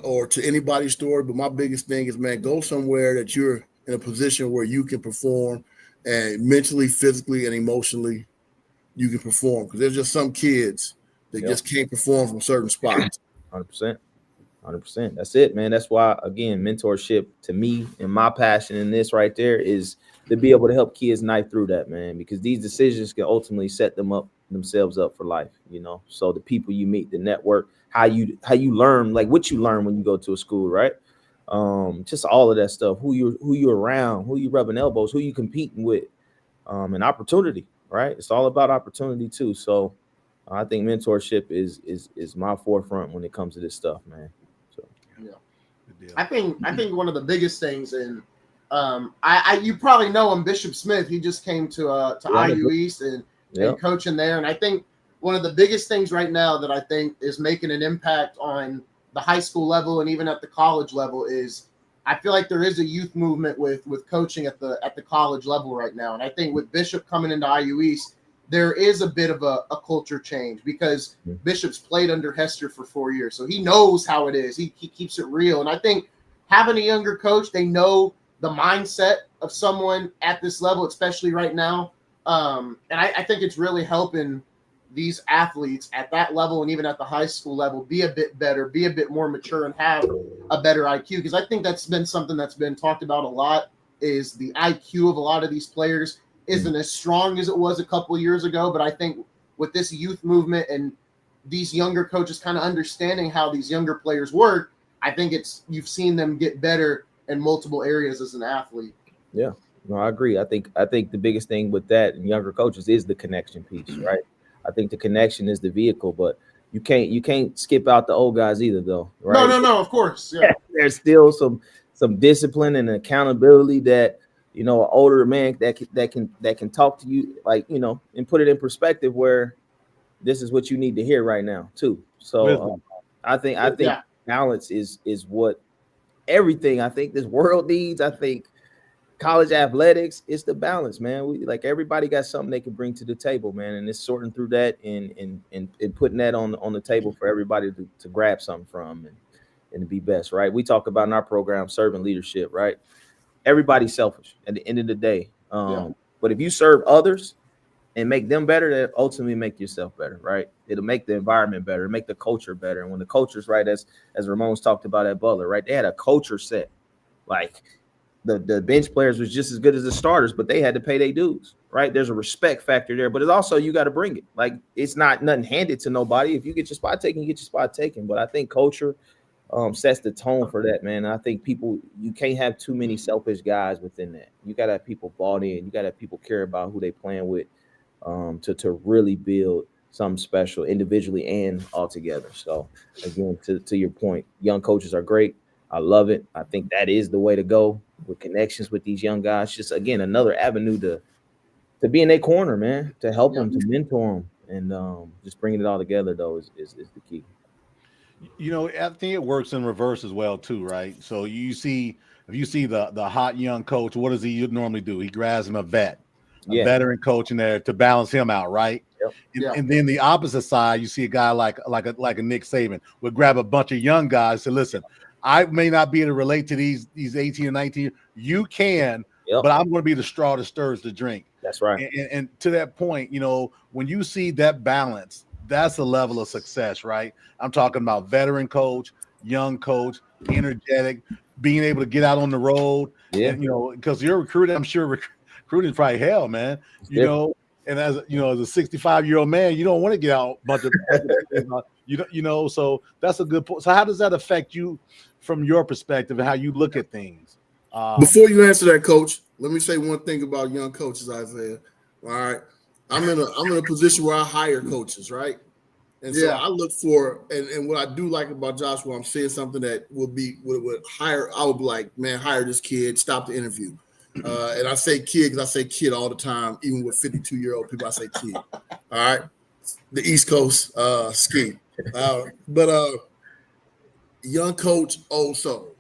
D: or to anybody's story. But my biggest thing is, man, go somewhere that you're in a position where you can perform, and mentally, physically, and emotionally, you can perform. Because there's just some kids that just can't perform from certain spots.
B: 100%. That's it, man. That's why, again, mentorship to me and my passion in this right there is to be able to help kids knife through that, man. Because these decisions can ultimately set themselves up for life. So the people you meet, the network, how you learn, like what you learn when you go to a school, right? Just all of that stuff, who you're around, who you rubbing elbows, who you competing with, and opportunity, right? It's all about opportunity too. So I think mentorship is my forefront when it comes to this stuff, man. So
A: I think one of the biggest things, and you probably know him, Bishop Smith. He just came to IU East and coaching there, and I think one of the biggest things right now that I think is making an impact on the high school level and even at the college level is I feel like there is a youth movement with coaching at the college level right now. And I think with Bishop coming into IU East, there is a bit of a culture change because Bishop's played under Hester for 4 years. So he knows how it is. He keeps it real. And I think having a younger coach, they know the mindset of someone at this level, especially right now. And I think it's really helping these athletes at that level and even at the high school level be a bit better, be a bit more mature, and have a better IQ. Because I think that's been something that's been talked about a lot is the IQ of a lot of these players isn't as strong as it was a couple of years ago. But I think with this youth movement and these younger coaches kind of understanding how these younger players work, I think you've seen them get better in multiple areas as an athlete.
B: Yeah, no, I agree. I think the biggest thing with that and younger coaches is the connection piece, right? I think the connection is the vehicle, but you can't skip out the old guys either, though. Right?
A: No, of course. Yeah.
B: There's still some discipline and accountability that an older man that can talk to you, like, and put it in perspective where this is what you need to hear right now too. So I think balance is what everything I think this world needs. I think college athletics, it's the balance, man. We like everybody got something they can bring to the table, man, and it's sorting through that and putting that on the table for everybody to grab something from and to be best, right? We talk about in our program servant leadership, right? Everybody's selfish at the end of the day, but if you serve others and make them better, that ultimately make yourself better, right? It'll make the environment better, make the culture better, and when the culture's right, as Ramon's talked about at Butler, right? They had a culture set, like. The bench players was just as good as the starters, but they had to pay their dues, right? There's a respect factor there, but it's also you got to bring it. Like it's not nothing handed to nobody. If you get your spot taken, you get your spot taken. But I think culture sets the tone for that, man. And I think you can't have too many selfish guys within that. You got to have people bought in. You got to have people care about who they playing with to really build something special individually and all together. So again, to your point, young coaches are great. I love it. I think that is the way to go with connections with these young guys. Just again, another avenue to be in their corner, man, to help them, to mentor them, and just bringing it all together though is the key.
C: I think it works in reverse as well too, right? So if you see the hot young coach, what does he normally do? He grabs him a veteran coach in there to balance him out, right? Yep. And then the opposite side, you see a guy like a Nick Saban would grab a bunch of young guys and say, listen, I may not be able to relate to these 18 and 19. You can, but I'm going to be the straw that stirs the drink.
B: That's right.
C: And to that point, when you see that balance, that's a level of success, right? I'm talking about veteran coach, young coach, energetic, being able to get out on the road. Yeah. And, because you're recruiting, I'm sure recruiting is probably hell, man. You know, and as you know, as a 65-year-old man, you don't want to get out a bunch of you know. So that's a good point. So how does that affect you from your perspective and how you look at things?
D: Before you answer that, Coach, let me say one thing about young coaches, Isaiah. All right, I'm in a position where I hire coaches, right? And so I look for and what I do like about Joshua, I'm seeing something that would hire. I would be like, man, hire this kid. Stop the interview. And I say kid because I say kid all the time, even with 52-year-old people. I say kid. All right, the East Coast scheme. But young coach, old soul.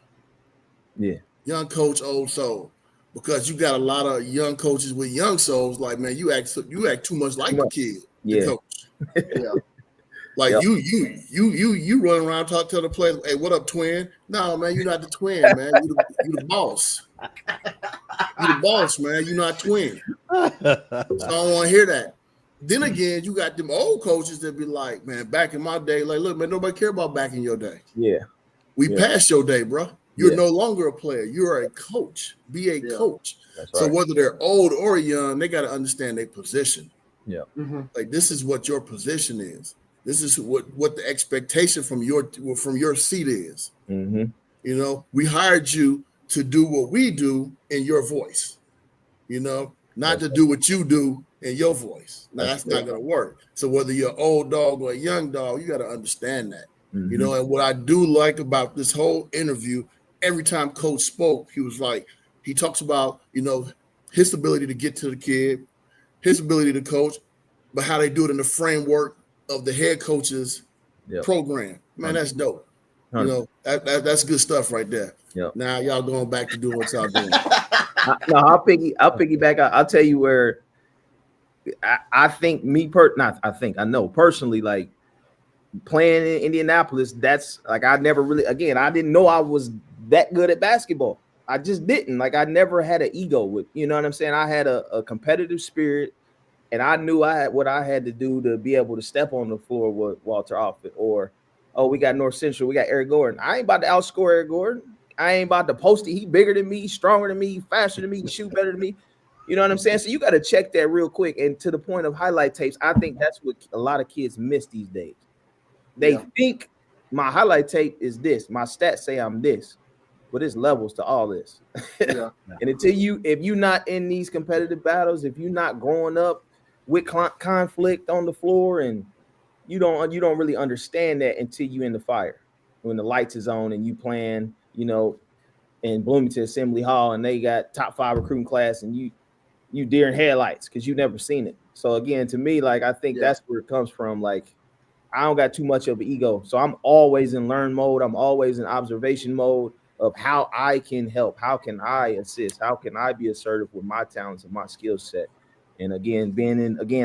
B: Yeah.
D: Young coach, old soul. Because you got a lot of young coaches with young souls. Like, man, you act too much like the kid, the coach.
A: Yeah.
D: Like you run around talk to the players. Hey, what up, twin? No, man, you're not the twin, man. You the boss. You the boss, man. You're not twin. So I don't want to hear that. Then again, you got them old coaches that be like, man, back in my day, like, look, man, nobody care about back in your day.
B: Yeah.
D: We passed your day, bro. You're no longer a player. You're a coach. Be a coach. That's right. So whether they're old or young, they got to understand their position.
B: Yeah.
A: Mm-hmm.
D: Like, this is what your position is. This is what the expectation from your seat is.
B: Mm-hmm.
D: You know, we hired you to do what we do in your voice. You know, not to do what you do in your voice. Now, that's not going to work. So whether you're an old dog or a young dog, you got to understand that.
B: Mm-hmm.
D: You know, and what I do like about this whole interview, every time Coach spoke, he was like, he talks about, you know, his ability to get to the kid, his ability to coach, but how they do it in the framework of the head coach's program. Man, that's dope. 100%. You know, that's good stuff right there.
B: Yep.
D: Now y'all going back to doing what y'all doing.
B: I'll piggyback. I'll tell you where I think I know personally, like playing in Indianapolis, that's like I didn't know I was that good at basketball. I just didn't. Like I never had an ego with, you know what I'm saying? I had a competitive spirit. And I knew what I had to do to be able to step on the floor with Walter Offit, or, we got North Central, we got Eric Gordon. I ain't about to outscore Eric Gordon. I ain't about to post it. He bigger than me, stronger than me, faster than me, shoot better than me. You know what I'm saying? So you got to check that real quick. And to the point of highlight tapes, I think that's what a lot of kids miss these days. They think my highlight tape is this. My stats say I'm this, but it's levels to all this. And if you're not in these competitive battles, if you're not growing up with conflict on the floor, and you don't really understand that until you in the fire, when the lights is on and you playing, you know, in Bloomington Assembly Hall, and they got top 5 recruiting class, and you deer in headlights because you never seen it. So again, to me, like I think that's where it comes from. Like I don't got too much of an ego, so I'm always in learn mode. I'm always in observation mode of how I can help, how can I assist, how can I be assertive with my talents and my skill set. And again,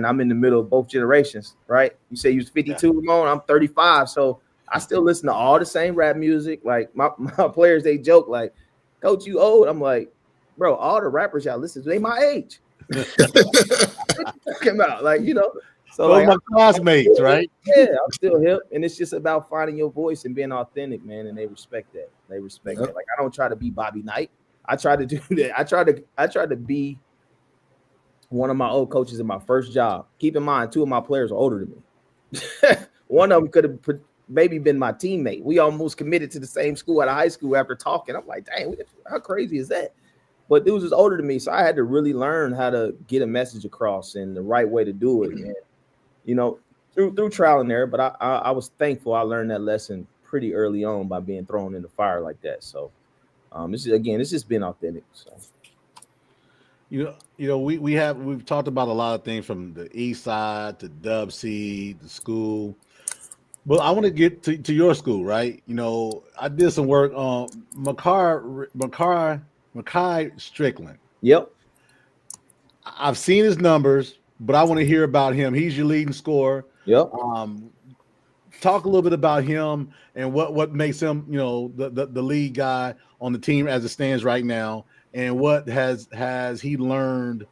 B: I'm in the middle of both generations, right? You say you was 52, Ramon, I'm 35. So I still listen to all the same rap music. Like my players, they joke like, Coach, you old. I'm like, bro, all the rappers y'all listen to, they my age. Come out, like, you know. So
C: those
B: like,
C: my classmates, right?
B: Yeah, I'm still hip. And it's just about finding your voice and being authentic, man. And they respect that. They respect that. Like I don't try to be Bobby Knight. I try to do that. I try to be one of my old coaches in my first job. Keep in mind, 2 of my players are older than me. One of them could have maybe been my teammate. We almost committed to the same school out of high school after talking. I'm like, dang, how crazy is that? But dude was older than me, so I had to really learn how to get a message across and the right way to do it. And, you know, through trial and error. But I was thankful I learned that lesson pretty early on by being thrown in the fire like that. So it's just been authentic. So.
C: You know, we've talked about a lot of things from the East Side to Dub C, the school. But I want to get to your school, right? You know, I did some work on Makai Strickland.
B: Yep.
C: I've seen his numbers, but I want to hear about him. He's your leading scorer.
B: Yep.
C: Talk a little bit about him and what makes him, you know, the lead guy on the team as it stands right now. And what has he learned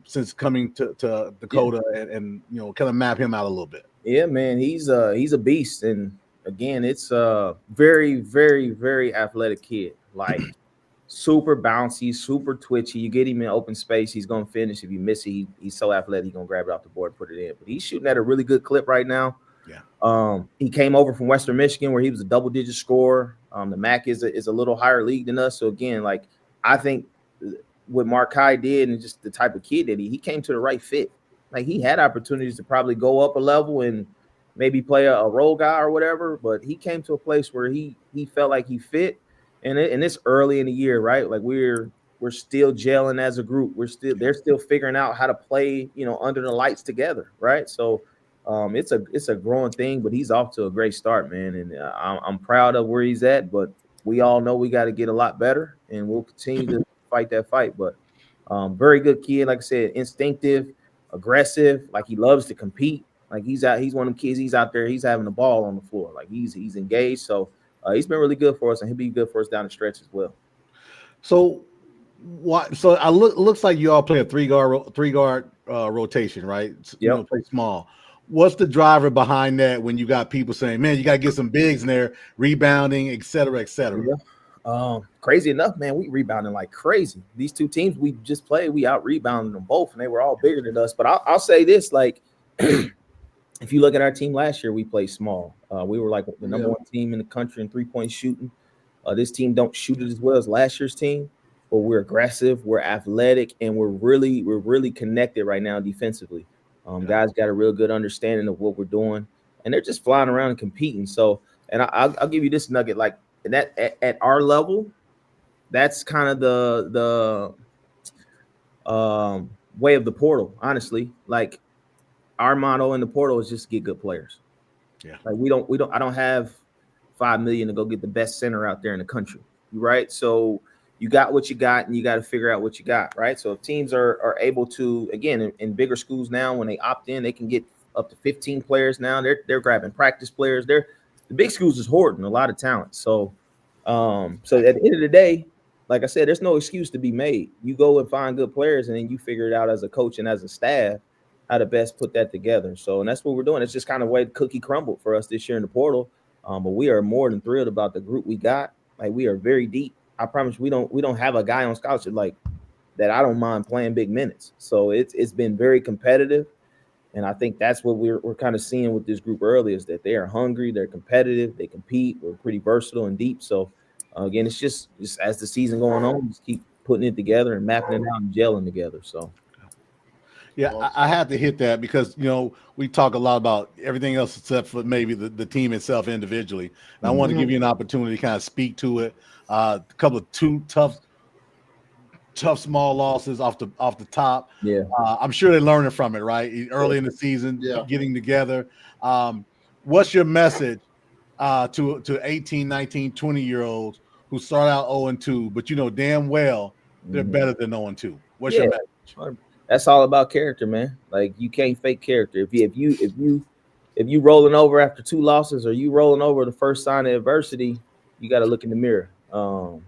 C: since coming to Dakota and you know, kind of map him out a little bit?
B: Yeah, man, he's a beast, and again, it's a very, very, very athletic kid. Like super bouncy, super twitchy. You get him in open space, he's gonna finish. If you miss it, he's so athletic, he's gonna grab it off the board and put it in. But he's shooting at a really good clip right now.
C: Yeah.
B: He came over from Western Michigan where he was a double-digit scorer. The MAC is a little higher league than us. So again, like I think what Markai did and just the type of kid that he came to the right fit. Like he had opportunities to probably go up a level and maybe play a role guy or whatever, but he came to a place where he felt like he fit. And it's early in the year, right? Like we're still gelling as a group. They're still figuring out how to play, under the lights together, right? So it's a growing thing, but he's off to a great start, man. And I'm proud of where he's at, but we all know we got to get a lot better, and we'll continue to fight that fight. But very good kid, like I said, instinctive, aggressive, like he loves to compete. Like he's one of them kids. He's out there, he's having the ball on the floor, like he's engaged. So he's been really good for us, and he'll be good for us down the stretch as well.
C: So what? So looks like you all play a three guard rotation, right?
B: Yeah,
C: play small. What's the driver behind that when you got people saying, man, you got to get some bigs in there, rebounding, et cetera, et cetera?
B: Yeah. Crazy enough, man, we rebounding like crazy. These two teams we just played, we out rebounded them both, and they were all bigger than us. But I'll say this, like, if you look at our team last year, we played small. We were like the number one team in the country in three-point shooting. This team don't shoot it as well as last year's team, but we're aggressive, we're athletic, and we're really connected right now defensively. Guys got a real good understanding of what we're doing, and they're just flying around and competing. So, and I'll give you this nugget, like that at our level, that's kind of the way of the portal. Honestly, like our motto in the portal is just get good players.
C: Yeah,
B: like I don't have $5 million to go get the best center out there in the country, right? So you got what you got, and you got to figure out what you got, right? So if teams are able to, again, in bigger schools now, when they opt in, they can get up to 15 players now. They're grabbing practice players. The big schools is hoarding a lot of talent. So at the end of the day, like I said, there's no excuse to be made. You go and find good players, and then you figure it out as a coach and as a staff how to best put that together. So, and that's what we're doing. It's just kind of the way the cookie crumbled for us this year in the portal. But we are more than thrilled about the group we got. Like we are very deep. I promise we don't have a guy on scholarship like that. I don't mind playing big minutes. So it's been very competitive, and I think that's what we're kind of seeing with this group early is that they are hungry, they're competitive, they compete. We're pretty versatile and deep. So again, it's just as the season going on, just keep putting it together and mapping it out and gelling together. So.
C: Yeah, I had to hit that because, we talk a lot about everything else except for maybe the team itself individually. And I want to give you an opportunity to kind of speak to it. A couple of two tough small losses off the top.
B: Yeah.
C: I'm sure they're learning from it, right? Early in the season, getting together. What's your message to 18, 19, 20-year-olds who start out 0-2, but you know damn well they're better than 0-2? What's your message?
B: That's all about character, man. Like you can't fake character. If you rolling over after two losses or you rolling over the first sign of adversity, you got to look in the mirror. And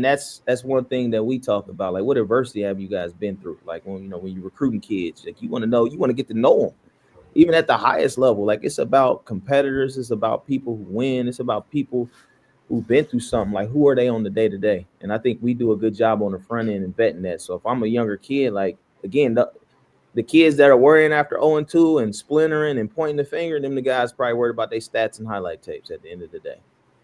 B: that's one thing that we talk about. Like, what adversity have you guys been through? Like when you're recruiting kids, like you want to get to know them, even at the highest level. Like it's about competitors. It's about people who win. It's about people who've been through something. Like who are they on the day to day? And I think we do a good job on the front end and vetting that. So if I'm a younger kid, like again, the kids that are worrying after 0-2 and splintering and pointing the finger, them the guys probably worried about their stats and highlight tapes at the end of the day,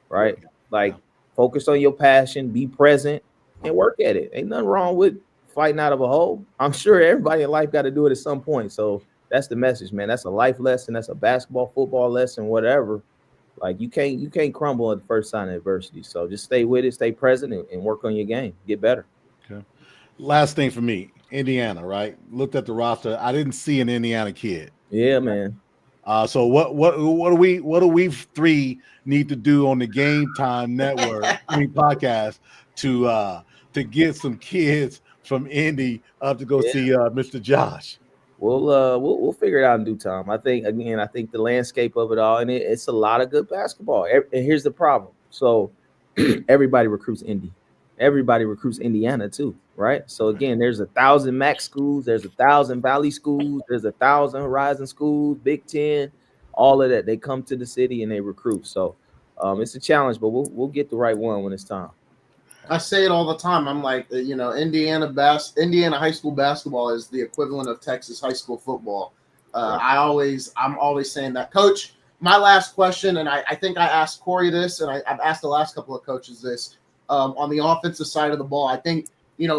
B: right? Like focus on your passion, be present, and work at it. Ain't nothing wrong with fighting out of a hole. I'm sure everybody in life got to do it at some point. So that's the message, man. That's a life lesson. That's a basketball, football lesson, whatever. Like you can't crumble at the first sign of adversity. So just stay with it, stay present, and work on your game. Get better.
C: Okay. Last thing for me, Indiana, right? Looked at the roster. I didn't see an Indiana kid.
B: Yeah, man.
C: So what do we three need to do on the GameTime Network podcast to get some kids from Indy up to go see Mr. Josh?
B: We'll figure it out in due time. I think the landscape of it all, and it's a lot of good basketball. And here's the problem. So everybody recruits Indy. Everybody recruits Indiana too, right? So again, there's 1,000 MAC schools, there's 1,000 Valley schools, there's 1,000 Horizon schools, Big Ten, all of that. They come to the city and they recruit. So it's a challenge, but we'll get the right one when it's time.
A: I say it all the time. I'm like, Indiana high school basketball is the equivalent of Texas high school football. I'm always saying that. Coach, my last question, and I think I asked Corey this, and I've asked the last couple of coaches this, on the offensive side of the ball. I think,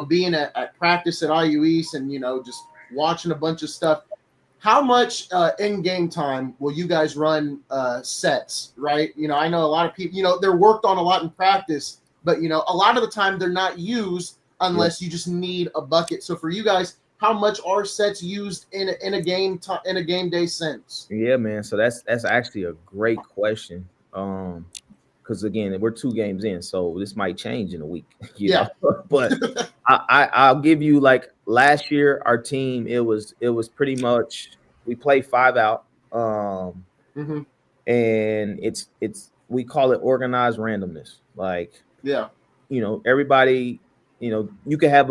A: being at practice at IU East and, just watching a bunch of stuff, how much in game time will you guys run sets, right? I know a lot of people, they're worked on a lot in practice, but, a lot of the time they're not used unless you just need a bucket. So for you guys, how much are sets used in a game day sense?
B: Yeah, man. So that's actually a great question. Because again, we're 2 games in, so this might change in a week. You know? But I'll give you, like, last year our team, it was pretty much we play 5 out, and it's we call it organized randomness. Like, everybody, you can have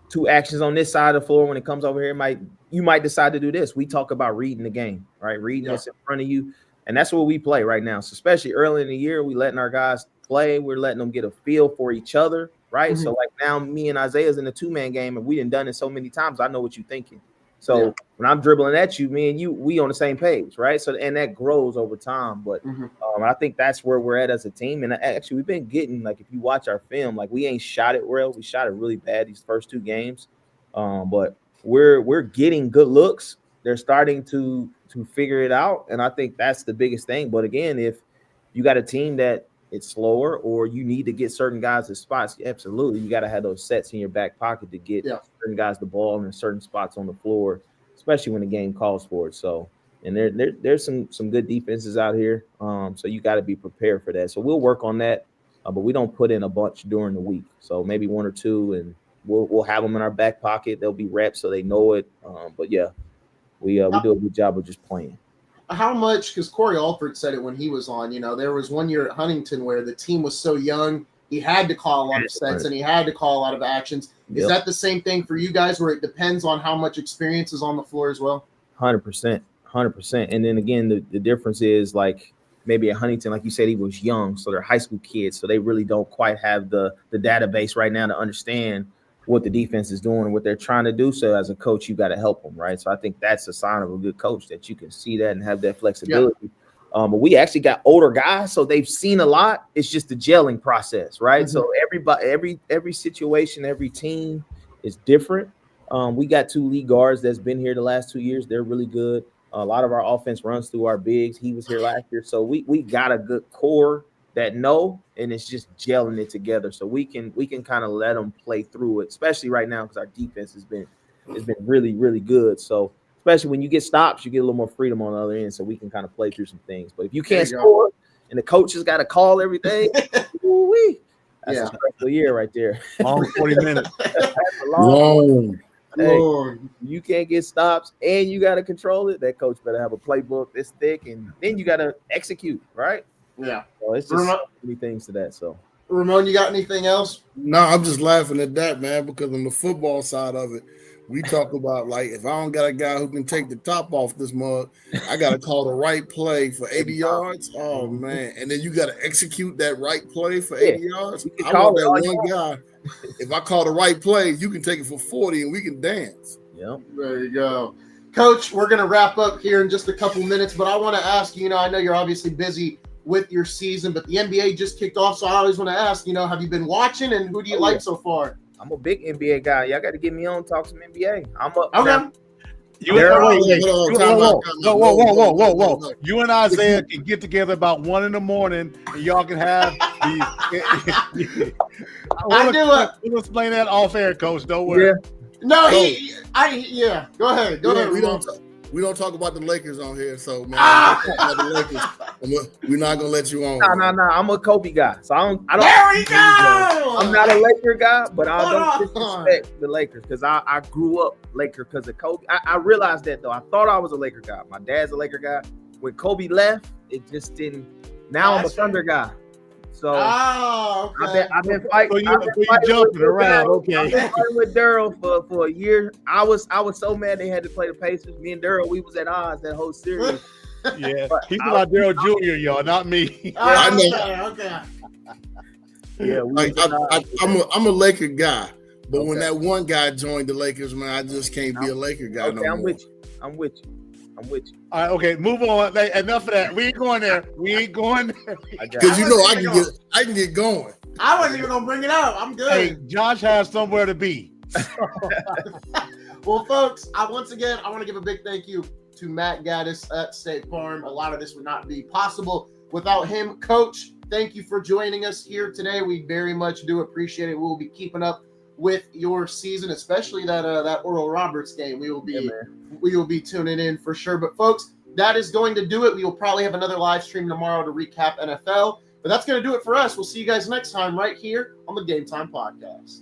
B: 2 actions on this side of the floor. When it comes over here, you might decide to do this. We talk about reading the game, right? Reading what's in front of you. And that's what we play right now. So especially early in the year, we letting our guys play. We're letting them get a feel for each other, right? So like now me and Isaiah's in a 2-man game, and we done it so many times. I know what you're thinking. So when I'm dribbling at you, me and you, we on the same page, right? So, and that grows over time. But I think that's where we're at as a team. And actually, we've been getting, like, if you watch our film, like, we ain't shot it well. We shot it really bad these first 2 games. But we're getting good looks. They're starting to figure it out, and I think that's the biggest thing. But again, if you got a team that it's slower, or you need to get certain guys to spots, absolutely, you got to have those sets in your back pocket to get certain guys the ball in certain spots on the floor, especially when the game calls for it. So, and there's some good defenses out here, so you got to be prepared for that. So we'll work on that, but we don't put in a bunch during the week. So maybe 1 or 2, and we'll have them in our back pocket. They'll be reps, so they know it. But yeah. We do a good job of just playing.
A: How much, because Corey Alford said it when he was on, there was one year at Huntington where the team was so young, he had to call a lot of sets and he had to call a lot of actions. Is that the same thing for you guys, where it depends on how much experience is on the floor as well?
B: 100%. And then again, the difference is, like, maybe at Huntington, like you said, he was young, so they're high school kids, so they really don't quite have the database right now to understand what the defense is doing and what they're trying to do. So as a coach, you got to help them, right? So I think that's a sign of a good coach, that you can see that and have that flexibility. But we actually got older guys, so they've seen a lot. It's just the gelling process, right? So every situation, every team is different. We got 2 lead guards that's been here the last 2 years. They're really good. A lot of our offense runs through our bigs. He was here last year. So we got a good core that know, and it's just gelling it together. So we can kind of let them play through it, especially right now, because our defense has been really, really good. So especially when you get stops, you get a little more freedom on the other end, so we can kind of play through some things. But if you can't score and the coach has got to call everything, that's a stressful year right there.
C: Long 40 minutes.
B: That's a long. Hey, you can't get stops and you got to control it. That coach better have a playbook this thick, and then you got to execute, right?
A: Yeah.
B: So it's just so many things to that. So,
A: Ramon, you got anything else?
D: No, I'm just laughing at that, man, because on the football side of it, we talk about, like, if I don't got a guy who can take the top off this mug, I got to call the right play for 80 yards. Oh, man. And then you got to execute that right play for 80 yards. I want that one guy. If I call the right play, you can take it for 40 and we can dance.
B: Yep.
A: There you go. Coach, we're going to wrap up here in just a couple minutes, but I want to ask you, I know you're obviously busy with your season, but the NBA just kicked off, so I always want to ask, have you been watching, and who do you like so far?
B: I'm a big NBA guy. Y'all got to get me on, talk some NBA. I'm up.
A: Okay.
C: Whoa. You and Isaiah can get together about 1 a.m. and y'all can have the We'll explain that off air, Coach. Don't worry.
A: Yeah. No, Go ahead.
D: We don't talk about the Lakers on here, so man, we're not gonna let you on.
B: No. I'm a Kobe guy, so I don't.
A: There we go.
B: I'm not a Laker guy, but I don't disrespect the Lakers because I grew up Laker because of Kobe. I realized that though. I thought I was a Laker guy. My dad's a Laker guy. When Kobe left, it just didn't. Now I'm a Thunder guy. So
A: okay.
B: I've been fighting.
C: So you jumping around, okay?
B: I've been fighting with Darrell for a year. I was so mad they had to play the Pacers. Me and Darrell, we was at odds that whole series.
C: Yeah, he's about Darrell Jr., y'all, not me.
A: Okay.
B: Yeah,
D: Like I'm a Laker guy, but when that one guy joined the Lakers, man, I just can't be a Laker guy no more.
B: I'm with you.
C: All right, okay, move on. Hey, enough of that. We ain't going there.
D: Because I can get going.
A: I wasn't even gonna bring it up. I'm good.
C: Hey, Josh has somewhere to be.
A: Well, folks, once again, I want to give a big thank you to Matt Gaddis at State Farm. A lot of this would not be possible without him. Coach, thank you for joining us here today. We very much do appreciate it. We'll be keeping up with your season, especially that Oral Roberts game. We will be tuning in for sure. But folks, that is going to do it. We will probably have another live stream tomorrow to recap NFL. But that's going to do it for us. We'll see you guys next time right here on the GameTime Podcast.